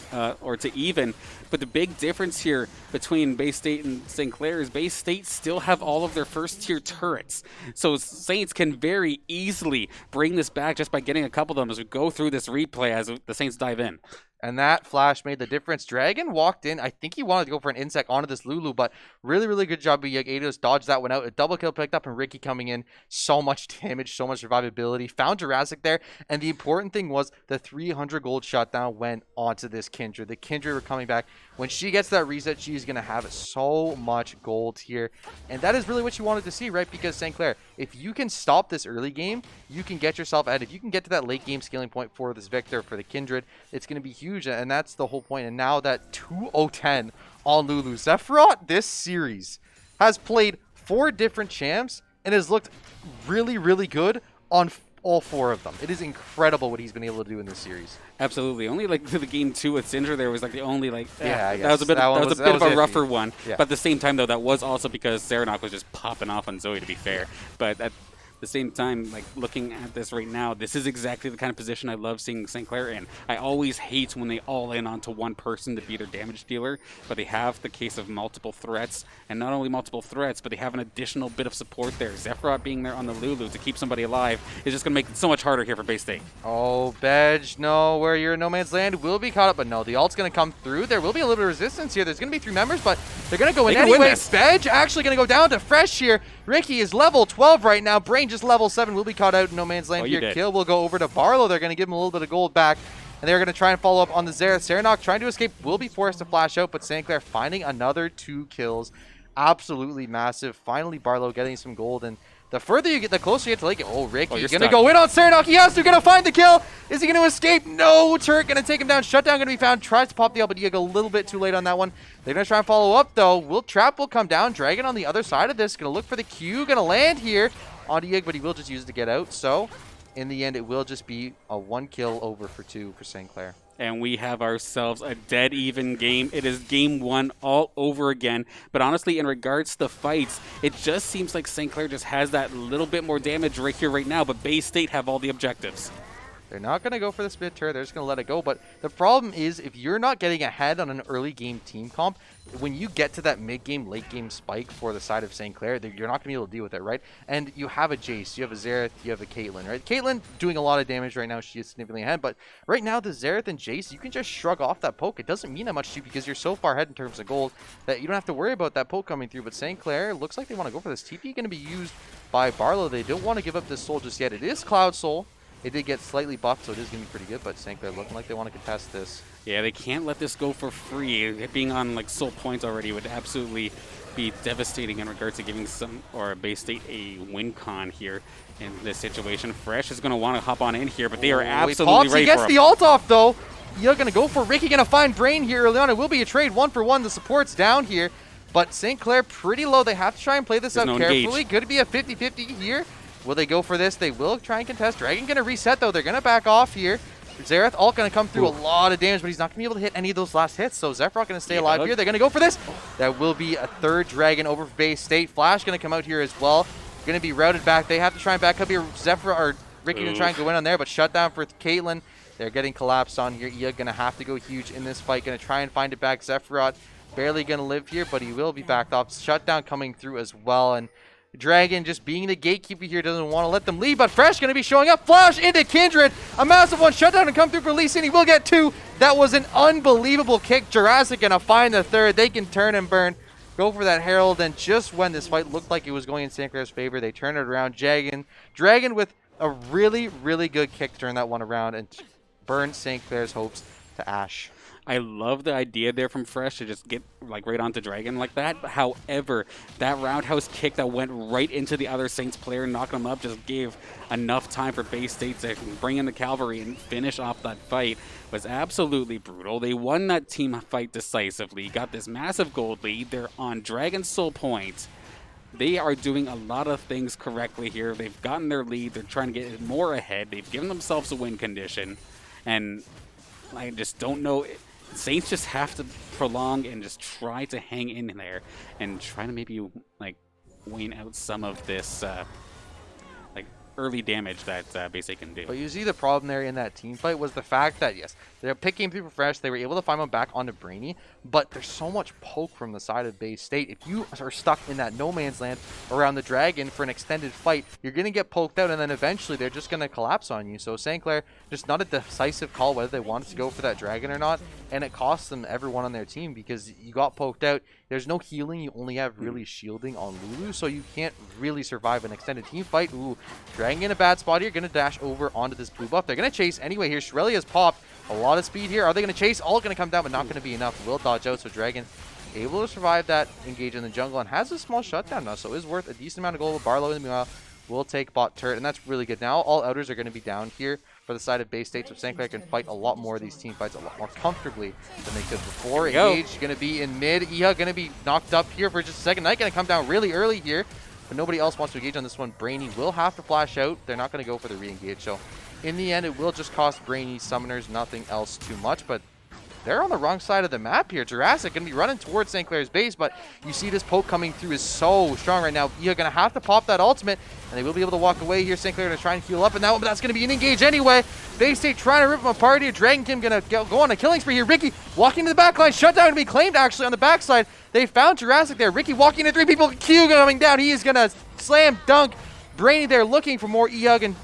or to even. But the big difference here between Bay State and St. Clair is Bay State still have all of their first tier turrets. So Saints can very easily bring this back just by getting a couple of them as we go through this replay as the Saints dive in. And that flash made the difference. Dragon walked in. I think he wanted to go for an insect onto this Lulu, but really, really good job. Ados dodged that one out. A double kill picked up, and Ricky coming in. So much damage, so much survivability. Found Jurassic there. And the important thing was the 300 gold shutdown went onto this Kindred. The Kindred were coming back. When she gets that reset, she's going to have so much gold here. And that is really what you wanted to see, right? Because St. Clair, if you can stop this early game, you can get yourself ahead. If you can get to that late game scaling point for this Victor, for the Kindred, it's going to be huge. And that's the whole point. And now that 2-0-10 on Lulu. Sephiroth this series has played 4 different champs and has looked really, really good on all 4 of them. It is incredible what he's been able to do in this series. Absolutely. Only like the game 2 with Sindra, there was like the only like I guess. that was a bit of a rougher one. Yeah. But at the same time though, that was also because Serenok was just popping off on Zoe, to be fair. But at the same time, like looking at this right now, this is exactly the kind of position I love seeing St. Clair in. I always hate when they all in onto one person to be their damage dealer, but they have the case of multiple threats, and not only multiple threats, but they have an additional bit of support there. Zephyr being there on the Lulu to keep somebody alive is just going to make it so much harder here for Bay State. Oh, Bedge, no, where you're in no man's land will be caught up, but no, the ult's going to come through. There will be a little bit of resistance here. There's going to be 3 members, but they're going to go in anyway. Bedge actually going to go down to Fresh here. Ricky is level 12 right now. Brain just level 7. Will be caught out in no man's land here. Kill will go over to Barlow. They're going to give him a little bit of gold back. And they're going to try and follow up on the Xerath. Serenok trying to escape, will be forced to flash out, but St. Clair finding another 2 kills. Absolutely massive. Finally, Barlow getting some gold. And the further you get, the closer you get to Lake. Oh, Ricky, you're going to go in on Serenok. He has to going to find the kill. Is he going to escape? No. Turret going to take him down. Shutdown going to be found. Tries to pop the but Yig a little bit too late on that one. They're going to try and follow up, though. Trap will come down. Dragon on the other side of this. Going to look for the Q. Going to land here on Yig, but he will just use it to get out. So, in the end, it will just be a 1 kill over for 2 for St. Clair. And we have ourselves a dead even game. It is game 1 all over again. But honestly, in regards to the fights, it just seems like St. Clair just has that little bit more damage right here, right now. But Bay State have all the objectives. They're not going to go for the split turret. They're just going to let it go. But the problem is, if you're not getting ahead on an early game team comp, when you get to that mid-game, late-game spike for the side of St. Clair, you're not going to be able to deal with it, right? And you have a Jace, you have a Xerath, you have a Caitlyn, right? Caitlyn doing a lot of damage right now. She is significantly ahead. But right now, the Xerath and Jace, you can just shrug off that poke. It doesn't mean that much to you because you're so far ahead in terms of gold that you don't have to worry about that poke coming through. But St. Clair looks like they want to go for this. TP going to be used by Barlow. They don't want to give up this soul just yet. It is Cloud Soul. It did get slightly buffed, so it is going to be pretty good, but St. Clair looking like they want to contest this. Yeah, they can't let this go for free. It being on like soul points already would absolutely be devastating in regards to giving Bay State a win con here in this situation. Fresh is going to want to hop on in here, but they are absolutely ready He gets for the him. ult off, though. You're going to go for Ricky, going to find Brain here early on. It will be a trade 1-for-1. The support's down here, but St. Clair pretty low. They have to try and play this out carefully. Could be a 50-50 here. Will they go for this? They will try and contest. Dragon going to reset, though. They're going to back off here. Xerath ult going to come through a lot of damage, but he's not going to be able to hit any of those last hits. So Zephyr going to stay alive here. They're going to go for this. That will be a 3rd Dragon over for Bay State. Flash going to come out here as well. Going to be routed back. They have to try and back up here. Zephyr or Ricky going to try and go in on there, but shutdown for Caitlyn. They're getting collapsed on here. Ia going to have to go huge in this fight. Going to try and find it back. Zephyr barely going to live here, but he will be backed off. Shutdown coming through as well. And Dragon just being the gatekeeper here doesn't want to let them lead, but Fresh going to be showing up. Flash into Kindred. A massive one. Shutdown and come through for Lee Sin. He will get 2. That was an unbelievable kick. Jurassic going to find the 3rd. They can turn and burn. Go for that Herald. And just when this fight looked like it was going in St. Clair's favor, they turn it around. Dragon with a really, really good kick to turn that one around and burn St. Clair's hopes to ash. I love the idea there from Fresh to just get like right onto Dragon like that. However, that roundhouse kick that went right into the other Saints player, knocking him up, just gave enough time for Bay State to bring in the cavalry and finish off that fight. Was absolutely brutal. They won that team fight decisively, got this massive gold lead. They're on Dragon's soul point. They are doing a lot of things correctly here. They've gotten their lead. They're trying to get more ahead. They've given themselves a win condition. And I just don't know. Saints just have to prolong and just try to hang in there and try to maybe like wane out some of this like early damage that Bay State can do. But you see the problem there in that team fight was the fact that, yes, they're picking people fresh. They were able to find them back onto Brainy, but there's so much poke from the side of Bay State. If you are stuck in that no man's land around the Dragon for an extended fight, you're going to get poked out, and then eventually they're just going to collapse on you. So St. Clair, just not a decisive call whether they wanted to go for that Dragon or not, and it cost them everyone on their team because you got poked out. There's no healing. You only have really shielding on Lulu, so you can't really survive an extended team fight. Ooh, Dragon in a bad spot here. Going to dash over onto this blue buff. They're going to chase anyway here. Shirelia's popped. A lot of speed here. Are they going to chase? All going to come down, but not going to be enough. Will dodge out, so Dragon able to survive that engage in the jungle and has a small shutdown now, so is worth a decent amount of gold. Barlow in the meanwhile will take bot turret, and that's really good. Now all outers are going to be down here for the side of Bay State, so St. Clair can fight a lot more of these team fights a lot more comfortably than they could before. Engage going to be in mid. Iha going to be knocked up here for just a second. Knight going to come down really early here, but nobody else wants to engage on this one. Brainy will have to flash out. They're not going to go for the re-engage, so in the end, it will just cost Brainy summoners, nothing else too much, but they're on the wrong side of the map here. Jurassic going to be running towards St. Clair's base, but you see this poke coming through is so strong right now. You're going to have to pop that ultimate, and they will be able to walk away here. St. Clair going to try and heal up in that one, but that's going to be an engage anyway. Bay State trying to rip them apart here. Dragon Kim going to go on a killing spree here. Ricky walking to the back line. Shutdown going to be claimed actually on the backside. They found Jurassic there. Ricky walking into 3 people. Q coming down. He is going to slam dunk Brainy there looking for more Eug, and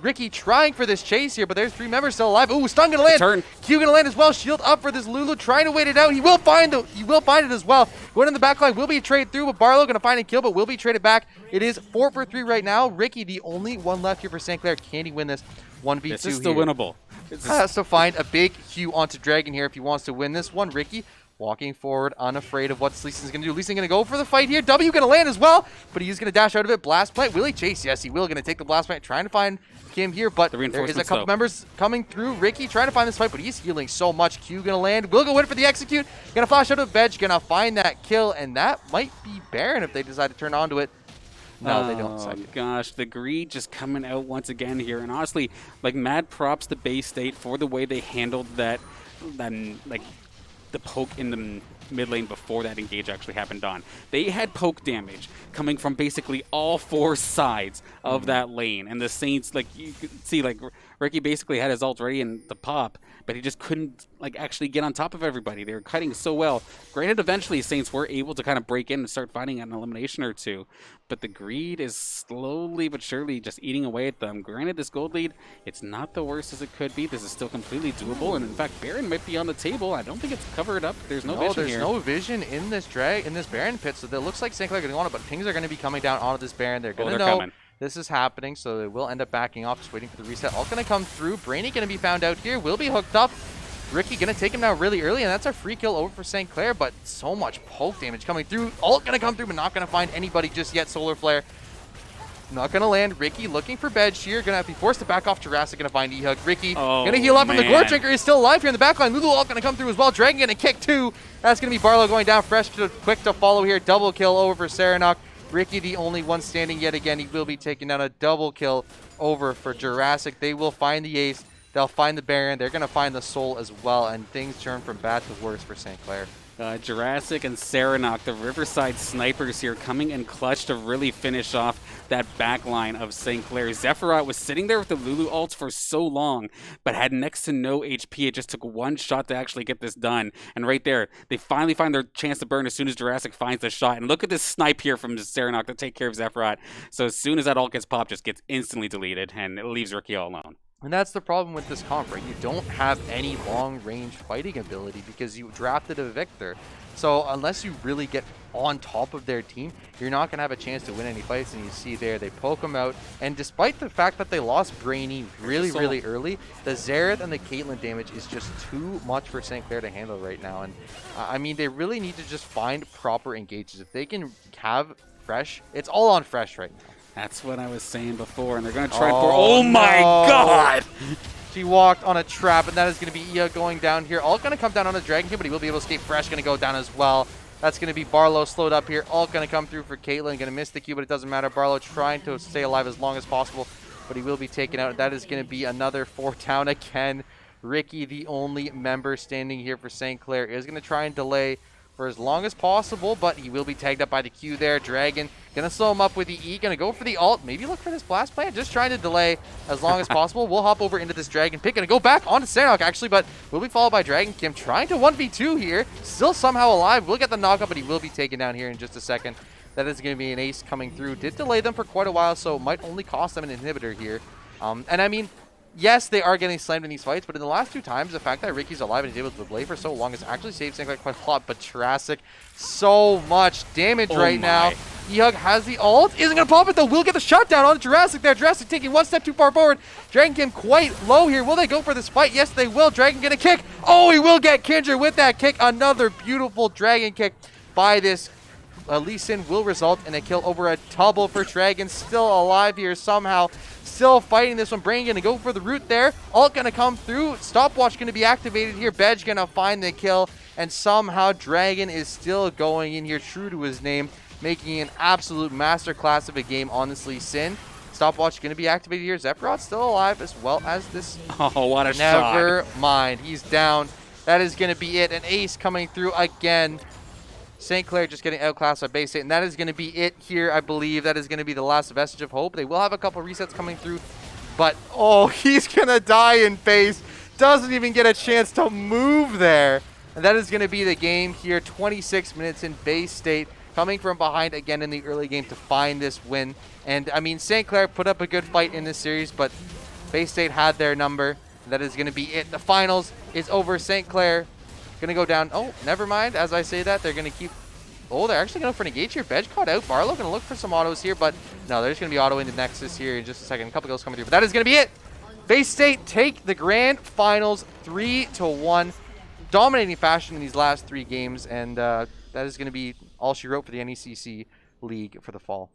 Ricky trying for this chase here, but there's 3 members still alive. Ooh, stun gonna land. Turn. Q gonna land as well. Shield up for this Lulu, trying to wait it out. He will find it as well. Going in the back line will be traded through, but Barlow gonna find a kill, but will be traded back. It is 4 for 3 right now. Ricky, the only one left here for St. Clair. Can he win this 1v2 This is still winnable. Has to find a big Q onto Dragon here if he wants to win this one. Ricky walking forward, unafraid of what Leeson's going to do. Leeson going to go for the fight here. W going to land as well, but he's going to dash out of it. Blast Plant. Will he chase? Yes, he will. Going to take the Blast Plant, trying to find Kim here, but there is a couple members coming through. Ricky trying to find this fight, but he's healing so much. Q going to land. Will go in for the execute. Going to flash out of Veg. Going to find that kill, and that might be Baron if they decide to turn onto it. No, they don't. Oh gosh, the greed just coming out once again here, and honestly, like mad props to Bay State for the way they handled that like the poke in the mid lane before that engage actually happened on. They had poke damage coming from basically all 4 sides of that lane, and the Saints, like you could see, like Ricky basically had his ult ready in the pop, but he just couldn't like actually get on top of everybody. They were cutting so well. Granted, eventually Saints were able to kind of break in and start fighting an elimination or 2, but the greed is slowly but surely just eating away at them. Granted, this gold lead, it's not the worst as it could be. This is still completely doable, and in fact, Baron might be on the table. I don't think it's covered up. There's no vision here. There's no vision in this Baron pit, so it looks like St. Clair going to want it, but pings are going to be coming down onto this Baron. They're going to know this is happening, so they will end up backing off, just waiting for the reset. All going to come through. Brainy going to be found out here. Will be hooked up. Ricky going to take him now really early, and that's a free kill over for St. Clair, but so much poke damage coming through. Ult going to come through, but not going to find anybody just yet. Solar Flare not going to land. Ricky looking for Bed Shear. Going to have to be forced to back off. Jurassic going to find E-Hug. Ricky going to heal up, and the Gore Drinker is still alive here in the backline. Lulu ult going to come through as well. Dragon going to kick too. That's going to be Barlow going down. Fresh to quick to follow here. Double kill over for Serenok. Ricky the only one standing yet again. He will be taking down a double kill over for Jurassic. They will find the ace. They'll find the Baron. They're going to find the Soul as well, and things turn from bad to worse for St. Clair. Jurassic and Serenok, the Riverside snipers here, coming in clutch to really finish off that back line of St. Clair. Zephyrat was sitting there with the Lulu ults for so long, but had next to no HP. It just took one shot to actually get this done. And right there, they finally find their chance to burn as soon as Jurassic finds the shot. And look at this snipe here from Serenok to take care of Zephyrat. So as soon as that ult gets popped, just gets instantly deleted, and it leaves Ricky all alone. And that's the problem with this comp, right? You don't have any long-range fighting ability because you drafted a Victor. So unless you really get on top of their team, you're not going to have a chance to win any fights. And you see there, they poke them out. And despite the fact that they lost Brainy really early, the Xerath and the Caitlyn damage is just too much for St. Clair to handle right now. And I mean, they really need to just find proper engages. If they can have Fresh, it's all on Fresh right now. That's what I was saying before, and they're going to try oh my God! She walked on a trap, and that is going to be Ia going down here. Ult going to come down on a Dragon King, but he will be able to escape. Fresh going to go down as well. That's going to be Barlow slowed up here. Ult going to come through for Caitlyn. Going to miss the Q, but it doesn't matter. Barlow trying to stay alive as long as possible, but he will be taken out. That is going to be another 4 down again. Ricky, the only member standing here for St. Clair, is going to try and delay for as long as possible, but he will be tagged up by the Q there. Dragon gonna slow him up with the E, gonna go for the ult, maybe look for this blast plant, just trying to delay as long as possible. We'll hop over into this Dragon pick, gonna go back onto Serenok actually, but will be followed by Dragon Kim, trying to 1v2 here, still somehow alive, will get the knockup, but he will be taken down here in just a second. That is gonna be an ace coming through, did delay them for quite a while, so might only cost them an inhibitor here. And I mean, yes, they are getting slammed in these fights, but in the last 2 times, the fact that Ricky's alive and is able to delay for so long has actually saved St. Clair quite a lot. But Jurassic, so much damage now. E-Hug has the ult, isn't going to pop it though, will get the shutdown on Jurassic there. Jurassic taking 1 step too far forward. Dragon Kim quite low here. Will they go for this fight? Yes, they will. Dragon gonna kick. Oh, he will get Kindred with that kick. Another beautiful Dragon kick by this Lee Sin will result in a kill over a double for Dragon. Still alive here somehow. Still fighting this one. Brain gonna go for the root there. Ult gonna come through. Stopwatch gonna be activated here. Bedge gonna find the kill. And somehow Dragon is still going in here true to his name, making an absolute masterclass of a game on this Lee Sin. Stopwatch gonna be activated here. Zephyrat's still alive as well as this. Oh, what a shot. Never mind. He's down. That is gonna be it. An ace coming through again. St. Clair just getting outclassed by Bay State, and that is going to be it here, I believe. That is going to be the last vestige of hope. They will have a couple resets coming through, but, oh, he's going to die in base. Doesn't even get a chance to move there. And that is going to be the game here. 26 minutes in Bay State, coming from behind again in the early game to find this win. And, I mean, St. Clair put up a good fight in this series, but Bay State had their number. That is going to be it. The finals is over. St. Clair going to go down. Oh, never mind. As I say that, they're going to keep. Oh, they're actually going to engage here. Bedge caught out. Barlow going to look for some autos here, but no, they're just going to be auto into Nexus here in just a second. A couple goals coming through, but that is going to be it. Bay State take the grand finals 3-1, dominating fashion in these last 3 games, and that is going to be all she wrote for the NECC league for the fall.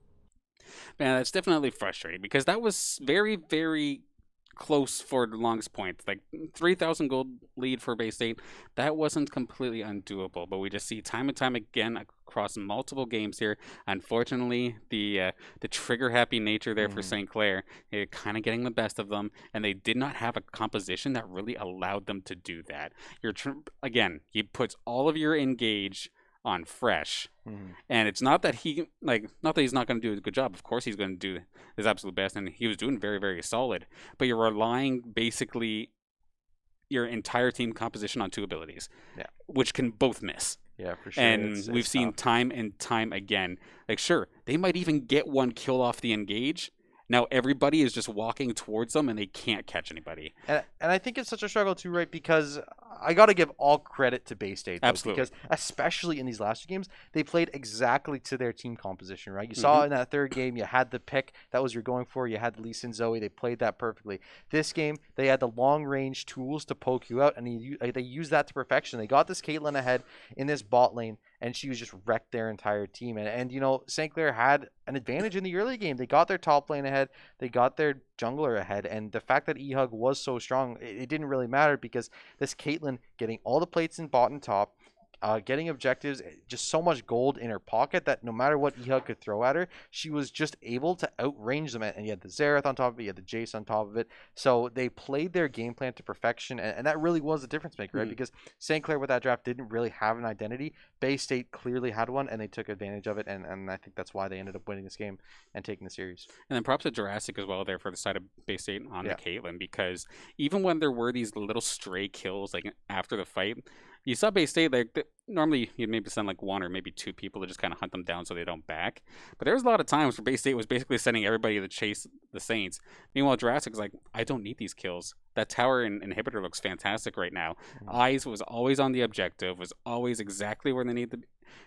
Man, that's definitely frustrating because that was very, very close for the longest point. Like 3,000 gold lead for Bay State, that wasn't completely undoable. But we just see time and time again across multiple games here. Unfortunately, the trigger happy nature there for St. Clair, kind of getting the best of them, and they did not have a composition that really allowed them to do that. Again, he puts all of your engage on fresh, and it's not that he's not going to do a good job. Of course he's going to do his absolute best, and he was doing very, very solid, but you're relying basically your entire team composition on 2 abilities, which can both miss. Yeah, for sure. And we've seen time and time again, like, sure, they might even get 1 kill off the engage. Now everybody is just walking towards them, and they can't catch anybody. And I think it's such a struggle too, right? Because I got to give all credit to Bay State. Though, Absolutely. Because especially in these last 2 games, they played exactly to their team composition, right? You saw in that 3rd game, you had the pick. That was you're going for. You had Lisa and Zoe. They played that perfectly. This game, they had the long-range tools to poke you out, and they used that to perfection. They got this Caitlyn ahead in this bot lane, and she was just wrecked their entire team. And you know, St. Clair had an advantage in the early game. They got their top lane ahead. They got their jungler ahead. And the fact that EHUG was so strong, it didn't really matter because this Caitlyn getting all the plates in bot and top, getting objectives, just so much gold in her pocket that no matter what EHUG could throw at her, she was just able to outrange them. And you had the Xerath on top of it, you had the Jace on top of it. So they played their game plan to perfection, and that really was the difference maker, right? Because St. Clair with that draft didn't really have an identity. Bay State clearly had one, and they took advantage of it, and I think that's why they ended up winning this game and taking the series. And then props to Jurassic as well there for the side of Bay State on the Caitlyn, because even when there were these little stray kills like after the fight, you saw Bay State, normally you'd maybe send like 1 or maybe 2 people to just kind of hunt them down so they don't back. But there was a lot of times where Bay State was basically sending everybody to chase the Saints. Meanwhile, Jurassic was like, I don't need these kills. That tower inhibitor looks fantastic right now. Eyes was always on the objective, was always exactly where they need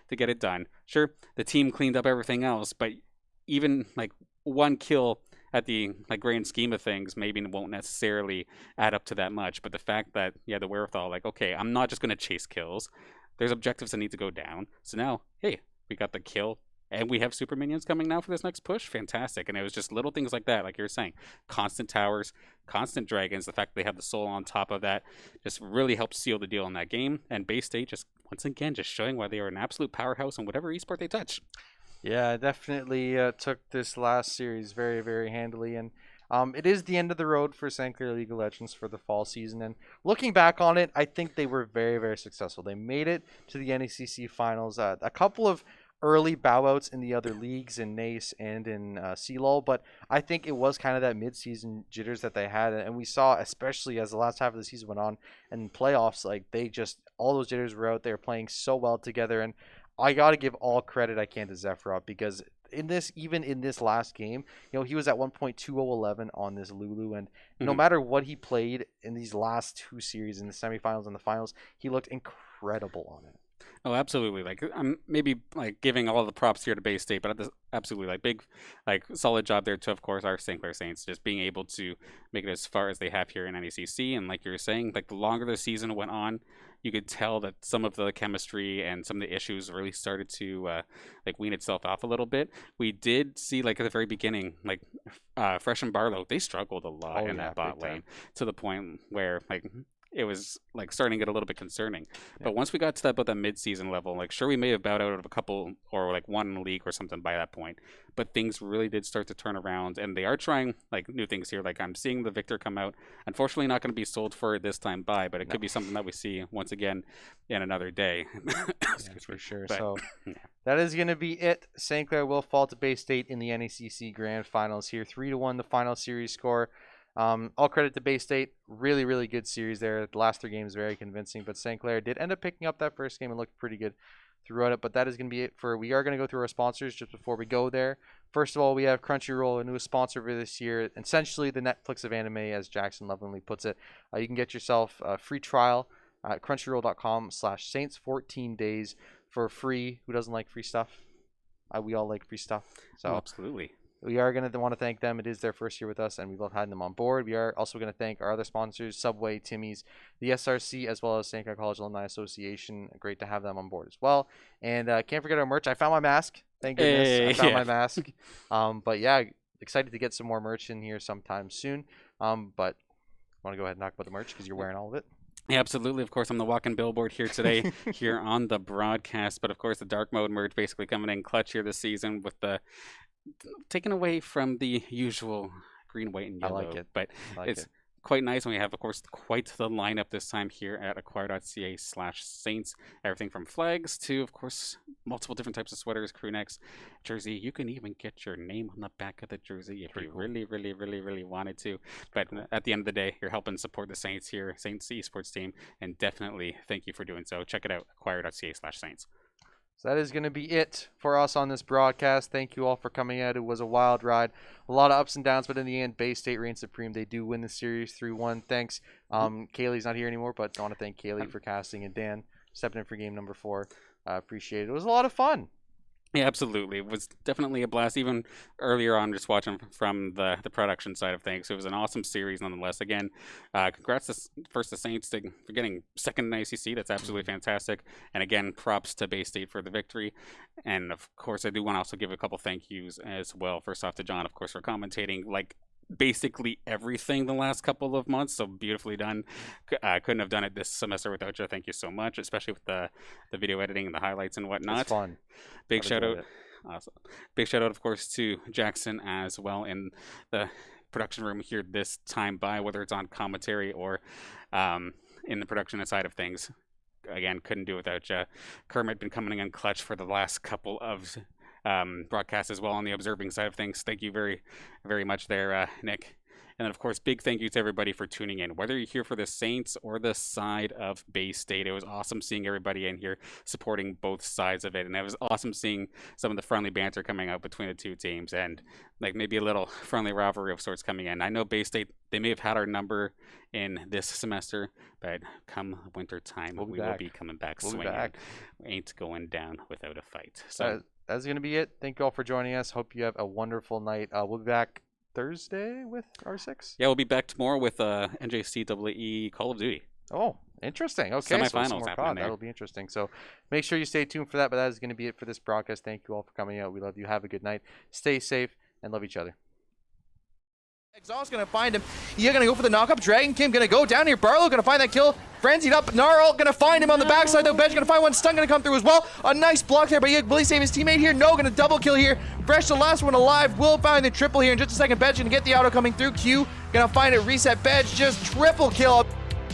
to get it done. Sure, the team cleaned up everything else, but even like 1 kill at the grand scheme of things maybe won't necessarily add up to that much. But the fact that the wherewithal, like, okay, I'm not just going to chase kills. There's objectives that need to go down. So now, hey, we got the kill, and we have super minions coming now for this next push. Fantastic. And it was just little things like that, like you were saying, constant towers, constant dragons. The fact that they have the soul on top of that just really helped seal the deal in that game. And Bay State just once again just showing why they are an absolute powerhouse in whatever esport they touch. Yeah, definitely took this last series very, very handily. And it is the end of the road for St. Clair League of Legends for the fall season. And looking back on it, I think they were very, very successful. They made it to the NECC finals. A couple of early bow outs in the other leagues in NACE and in CLOL, but I think it was kind of that mid-season jitters that they had. And we saw, especially as the last half of the season went on and playoffs, like all those jitters were out there playing so well together. And I got to give all credit I can to Zephyros because even in this last game, he was at 1.2011 on this Lulu, and no matter what he played in these last 2 series, in the semifinals and the finals, he looked incredible on it. Oh, absolutely. Like, I'm maybe like giving all the props here to Bay State, but absolutely, big, solid job there too. Of course, our St. Clair Saints just being able to make it as far as they have here in NECC, and like you were saying, the longer the season went on, you could tell that some of the chemistry and some of the issues really started to wean itself off a little bit. We did see at the very beginning, Fresh and Barlow, they struggled a lot in that bot lane to the point where it was starting to get a little bit concerning. But once we got to about that mid-season level, sure, we may have bowed out of a couple or one in the league or something by that point, but things really did start to turn around, and they are trying new things here. I'm seeing the Victor come out. Unfortunately, not going to be sold for this time by, but it could be something that we see once again in another day. For sure. But, so that is going to be it. St. Clair will fall to Bay State in the NECC Grand Finals here. 3-1 the final series score. All credit to Bay State. Really, really good series there. The last 3 games very convincing, but St. Clair did end up picking up that first game and looked pretty good. throughout it. But that is going to be it for, we are going to go through our sponsors just before we go there. First of all, we have Crunchyroll, a newest sponsor for this year, essentially the Netflix of anime, as Jackson lovingly puts it. You can get yourself a free trial at crunchyroll.com/saints, 14 days for free. Who doesn't like free stuff? We all like free stuff. So absolutely. We are going to want to thank them. It is their first year with us, and we love having them on board. We are also going to thank our other sponsors, Subway, Timmy's, the SRC, as well as St. Clair College Alumni Association. Great to have them on board as well. And can't forget our merch. I found my mask. Thank goodness I found my mask. But yeah, excited to get some more merch in here sometime soon. But want to go ahead and talk about the merch because you're wearing all of it? Yeah, absolutely. Of course, I'm the walking billboard here today, here on the broadcast. But of course, the dark mode merch basically coming in clutch here this season with the taken away from the usual green, white, and yellow. I like it. But it's quite nice, and we have, of course, quite the lineup this time here at acquire.ca/saints. Everything from flags to, of course, multiple different types of sweaters, crew necks, jersey. You can even get your name on the back of the jersey if you really, really, really, really wanted to. But at the end of the day, you're helping support the Saints here, Saints esports team, and definitely thank you for doing so. Check it out, acquire.ca/saints. So that is going to be it for us on this broadcast. Thank you all for coming out. It was a wild ride. A lot of ups and downs, but in the end, Bay State reigns supreme. They do win the series 3-1. Thanks. Kaylee's not here anymore, but I want to thank Kaylee for casting, and Dan stepping in for game number 4. I appreciate it. It was a lot of fun. Yeah, absolutely. It was definitely a blast. Even earlier on, just watching from the production side of things, it was an awesome series nonetheless. Again, congrats to Saints for getting second in ICC. That's absolutely fantastic. And again, props to Bay State for the victory. And of course, I do want to also give a couple thank yous as well. First off to John, of course, for commentating like basically everything the last couple of months. So beautifully done. Couldn't have done it this semester without you. Thank you so much, especially with the video editing and the highlights and whatnot. It's fun. Big shout out. Awesome. Big shout out, of course, to Jackson as well in the production room here this time by, whether it's on commentary or in the production side of things. Again, couldn't do it without you. Kermit been coming in clutch for the last couple of broadcasts as well on the observing side of things. Thank you very, very much there, Nick. And then, of course, big thank you to everybody for tuning in, whether you're here for the Saints or the side of Bay State. It was awesome seeing everybody in here supporting both sides of it. And it was awesome seeing some of the friendly banter coming out between the two teams and like maybe a little friendly rivalry of sorts coming in. I know Bay State, they may have had our number in this semester, but come winter time, we will be coming back swinging. We ain't going down without a fight. So that's going to be it. Thank you all for joining us. Hope you have a wonderful night. We'll be back Thursday with R6? Yeah, we'll be back tomorrow with NJCAE Call of Duty. Oh, interesting. Okay, semifinals happening there. That'll be interesting. So make sure you stay tuned for that. But that is going to be it for this broadcast. Thank you all for coming out. We love you. Have a good night. Stay safe and love each other. Exhaust gonna find him. You're gonna go for the knock up. Dragon Kim gonna go down here. Barlow gonna find that kill. Frenzied up. Gnarl gonna find him on the backside though. Bench gonna find one. Stun gonna come through as well. A nice block there, but will he save his teammate here? No, gonna double kill here. Fresh, the last one alive. Will find the triple here in just a second. Bench gonna get the auto coming through. Q gonna find it. Reset Bench. Just triple kill.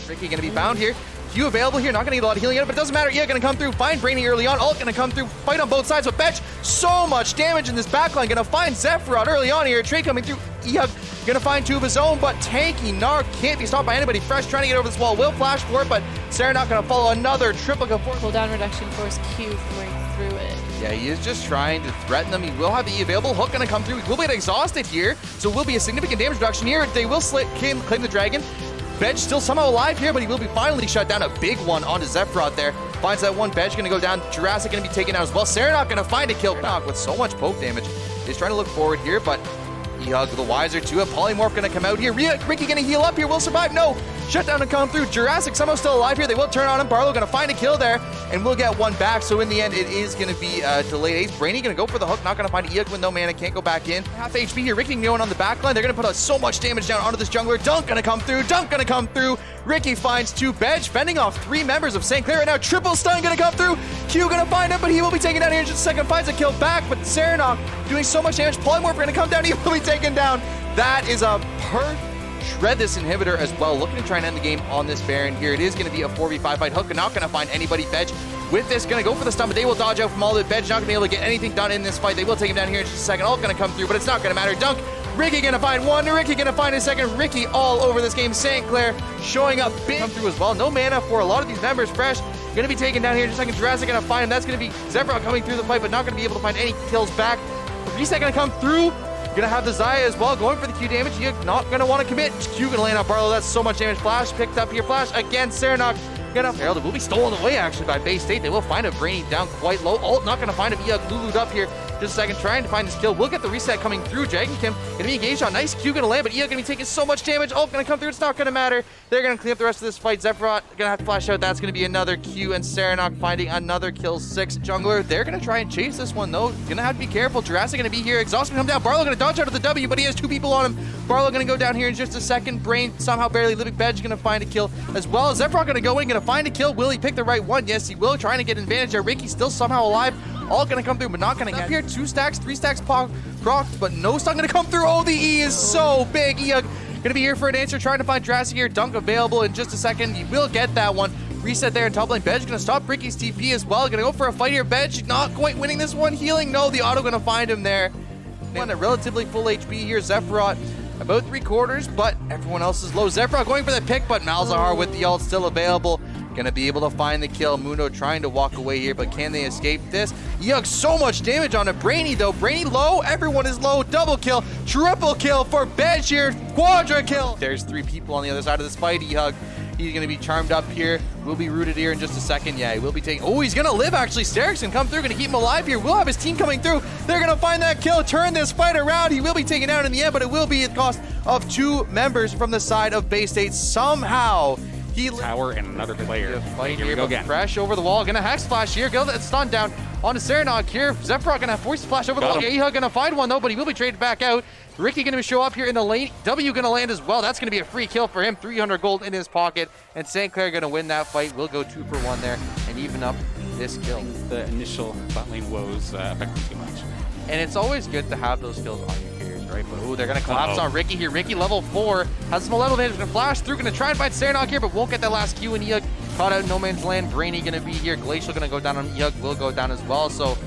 Ricky gonna be bound here. Q available here, not gonna get a lot of healing yet, but it doesn't matter. Yeah, gonna come through, find Brainy early on. Ult gonna come through, fight on both sides, but Betch, so much damage in this backline. Gonna find Zephyr early on here. Trey coming through. Ehug gonna find two of his own, but tanky Nar can't be stopped by anybody. Fresh trying to get over this wall. Will flash for it, but Sarah not gonna follow another triple kill for cooldown reduction force Q going through it. Yeah, he is just trying to threaten them. He will have the E available. Hook gonna come through. He will get exhausted here, so it will be a significant damage reduction here. They will claim the dragon. Bench still somehow alive here, but he will be finally shut down. A big one onto Zephyr there. Finds that one. Bench gonna go down. Jurassic gonna be taken out as well. Serenok gonna find a kill. Knock with so much poke damage. He's trying to look forward here, but Ehug the wiser to it. Polymorph gonna come out here. Ricky gonna heal up here. Will survive. No. Shutdown to come through. Jurassic somehow still alive here. They will turn on him. Barlow gonna find a kill there, and we'll get one back. So in the end, it is gonna be delayed ace. Brainy gonna go for the hook. Not gonna find Ehug with no mana. Can't go back in. Half HP here. Ricky going on the back line. They're gonna put so much damage down onto this jungler. Dunk gonna come through. Dunk gonna come through. Ricky finds two. Bench fending off three members of St. Clair right now. Triple stun gonna come through. Q gonna find him, but he will be taken down here in just a second. Finds a kill back, but Serenok doing so much damage. Polymorph gonna come down. He will be taken down. That is a shred this inhibitor as well. Looking to try and end the game on this Baron here. It is going to be a 4v5 fight. Hook not going to find anybody. Bench with this going to go for the stun, but they will dodge out from all of it. Bench not going to be able to get anything done in this fight. They will take him down here in just a second. Ult going to come through, but it's not going to matter. Dunk Ricky gonna find one, Ricky gonna find a second. Ricky all over this game. St. Clair showing up big. Come through as well. No mana for a lot of these members. Fresh gonna be taken down here in just a second. Jurassic gonna find him. That's gonna be Zephyr coming through the fight, but not gonna be able to find any kills back. Reset gonna come through. Gonna have the Zaya as well, going for the Q damage. You're not gonna want to commit. Q gonna land on Barlow. That's so much damage. Flash picked up here. Flash again. Serenok gonna. Herald will be stolen away actually by Bay State. They will find a Brainy down quite low. Ult not gonna find him. Eug Lulu'd up here. Just a second, trying to find his kill. We'll get the reset coming through. Dragon Kim gonna be engaged on. Nice Q gonna land, but Eug gonna be taking so much damage. Ult gonna come through. It's not gonna matter. They're gonna clean up the rest of this fight. Zephyr gonna have to flash out. That's gonna be another Q, and Serenok finding another kill. 6 jungler. They're gonna try and chase this one though. Gonna have to be careful. Jurassic gonna be here. Exhaust gonna come down. Barlow gonna dodge out of the W, but he has 2 people on him. Barlow gonna go down here in just a second. Brain somehow barely living. Bedge gonna find a kill as well. Zephyr gonna go in, gonna find a kill. Will he pick the right one? Yes, he will. Trying to get advantage there. Ricky still somehow alive. All gonna come through, but not gonna get up here. 2 stacks, 3 stacks procced, but no stun gonna come through. Oh, the E is so big. Eug gonna be here for an answer, trying to find Jurassic here. Dunk available in just a second. He will get that one. Reset there in top lane. Bedge gonna stop Ricky's TP as well. Gonna go for a fight here. Bedge not quite winning this one. Healing, no. The auto gonna find him there. One at relatively full HP here. Zephyr about 3/4, but everyone else is low. Zephyr going for the pick, but Malzahar with the ult still available. Gonna be able to find the kill. Mundo trying to walk away here, but can they escape this? Eug, so much damage on it. Brainy though. Brainy low. Everyone is low. Double kill. Triple kill for Bedge here. Quadra kill. There's 3 people on the other side of this fight. Eug, he's gonna be charmed up here. Will be rooted here in just a second. Yeah, he will be taking. Oh, he's gonna live actually. Sterix can come through. Gonna keep him alive here. We'll have his team coming through. They're gonna find that kill. Turn this fight around. He will be taken down in the end, but it will be at the cost of 2 members from the side of Bay State. Somehow. Tower and another player. Fight Here we go again. Fresh over the wall. Gonna hex flash here. Go that stun down onto Serenok here. Zephyr gonna force the flash over the wall. Ehug gonna find one though, but he will be traded back out. Ricky gonna show up here in the lane. W gonna land as well. That's gonna be a free kill for him. 300 gold in his pocket. And St. Clair gonna win that fight. We'll go 2 for 1 there and even up this kill. The initial bot lane woes affecting too much. And it's always good to have those kills on your carriers, right? But ooh, they're gonna collapse on Ricky here. Ricky level 4 has some level advantage. Gonna flash through, gonna try and find Serenok here, but won't get that last Q. And Eug caught out in no man's land. Brainy gonna be here. Glacial gonna go down on Eug, will go down as well. So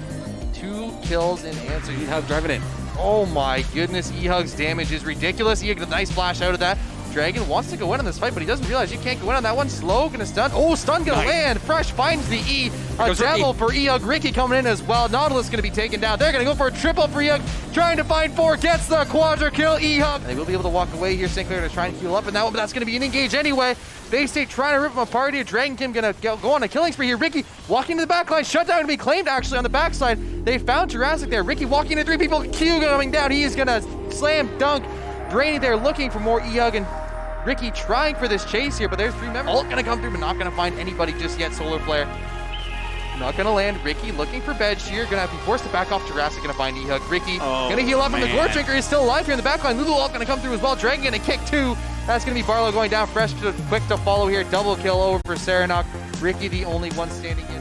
2 kills in answer. Ehug driving in. Oh my goodness, Ehug's damage is ridiculous. Eug, a nice flash out of that. Dragon wants to go in on this fight, but he doesn't realize you can't go in on that one. Slow, gonna stun. Oh, stun gonna land. Fresh finds the E. A double for Eug. Ricky coming in as well. Nautilus gonna be taken down. They're gonna go for a triple for Eug. Trying to find 4. Gets the quadra kill. Ehug. They will be able to walk away here. St. Clair gonna try and heal up in that one, but that's gonna be an engage anyway. Bay State trying to rip him apart here. Dragon Kim gonna go on a killing spree here. Ricky walking to the back line. Shutdown gonna be claimed actually on the backside. They found Jurassic there. Ricky walking into 3 people. Q coming down. He is gonna slam dunk. Brainy there looking for more Eug, and Ricky trying for this chase here, but there's 3 members. Ult gonna come through, but not gonna find anybody just yet. Solar Flare not gonna land. Ricky looking for Bedge here. Gonna have to be forced to back off. Jurassic gonna find Ehug. Ricky gonna heal up, and the Gore Drinker is still alive here in the backline. Lulu ult gonna come through as well. Dragon gonna kick 2. That's gonna be Barlow going down. Fresh quick to follow here. Double kill over for Serenok. Ricky the only one standing in.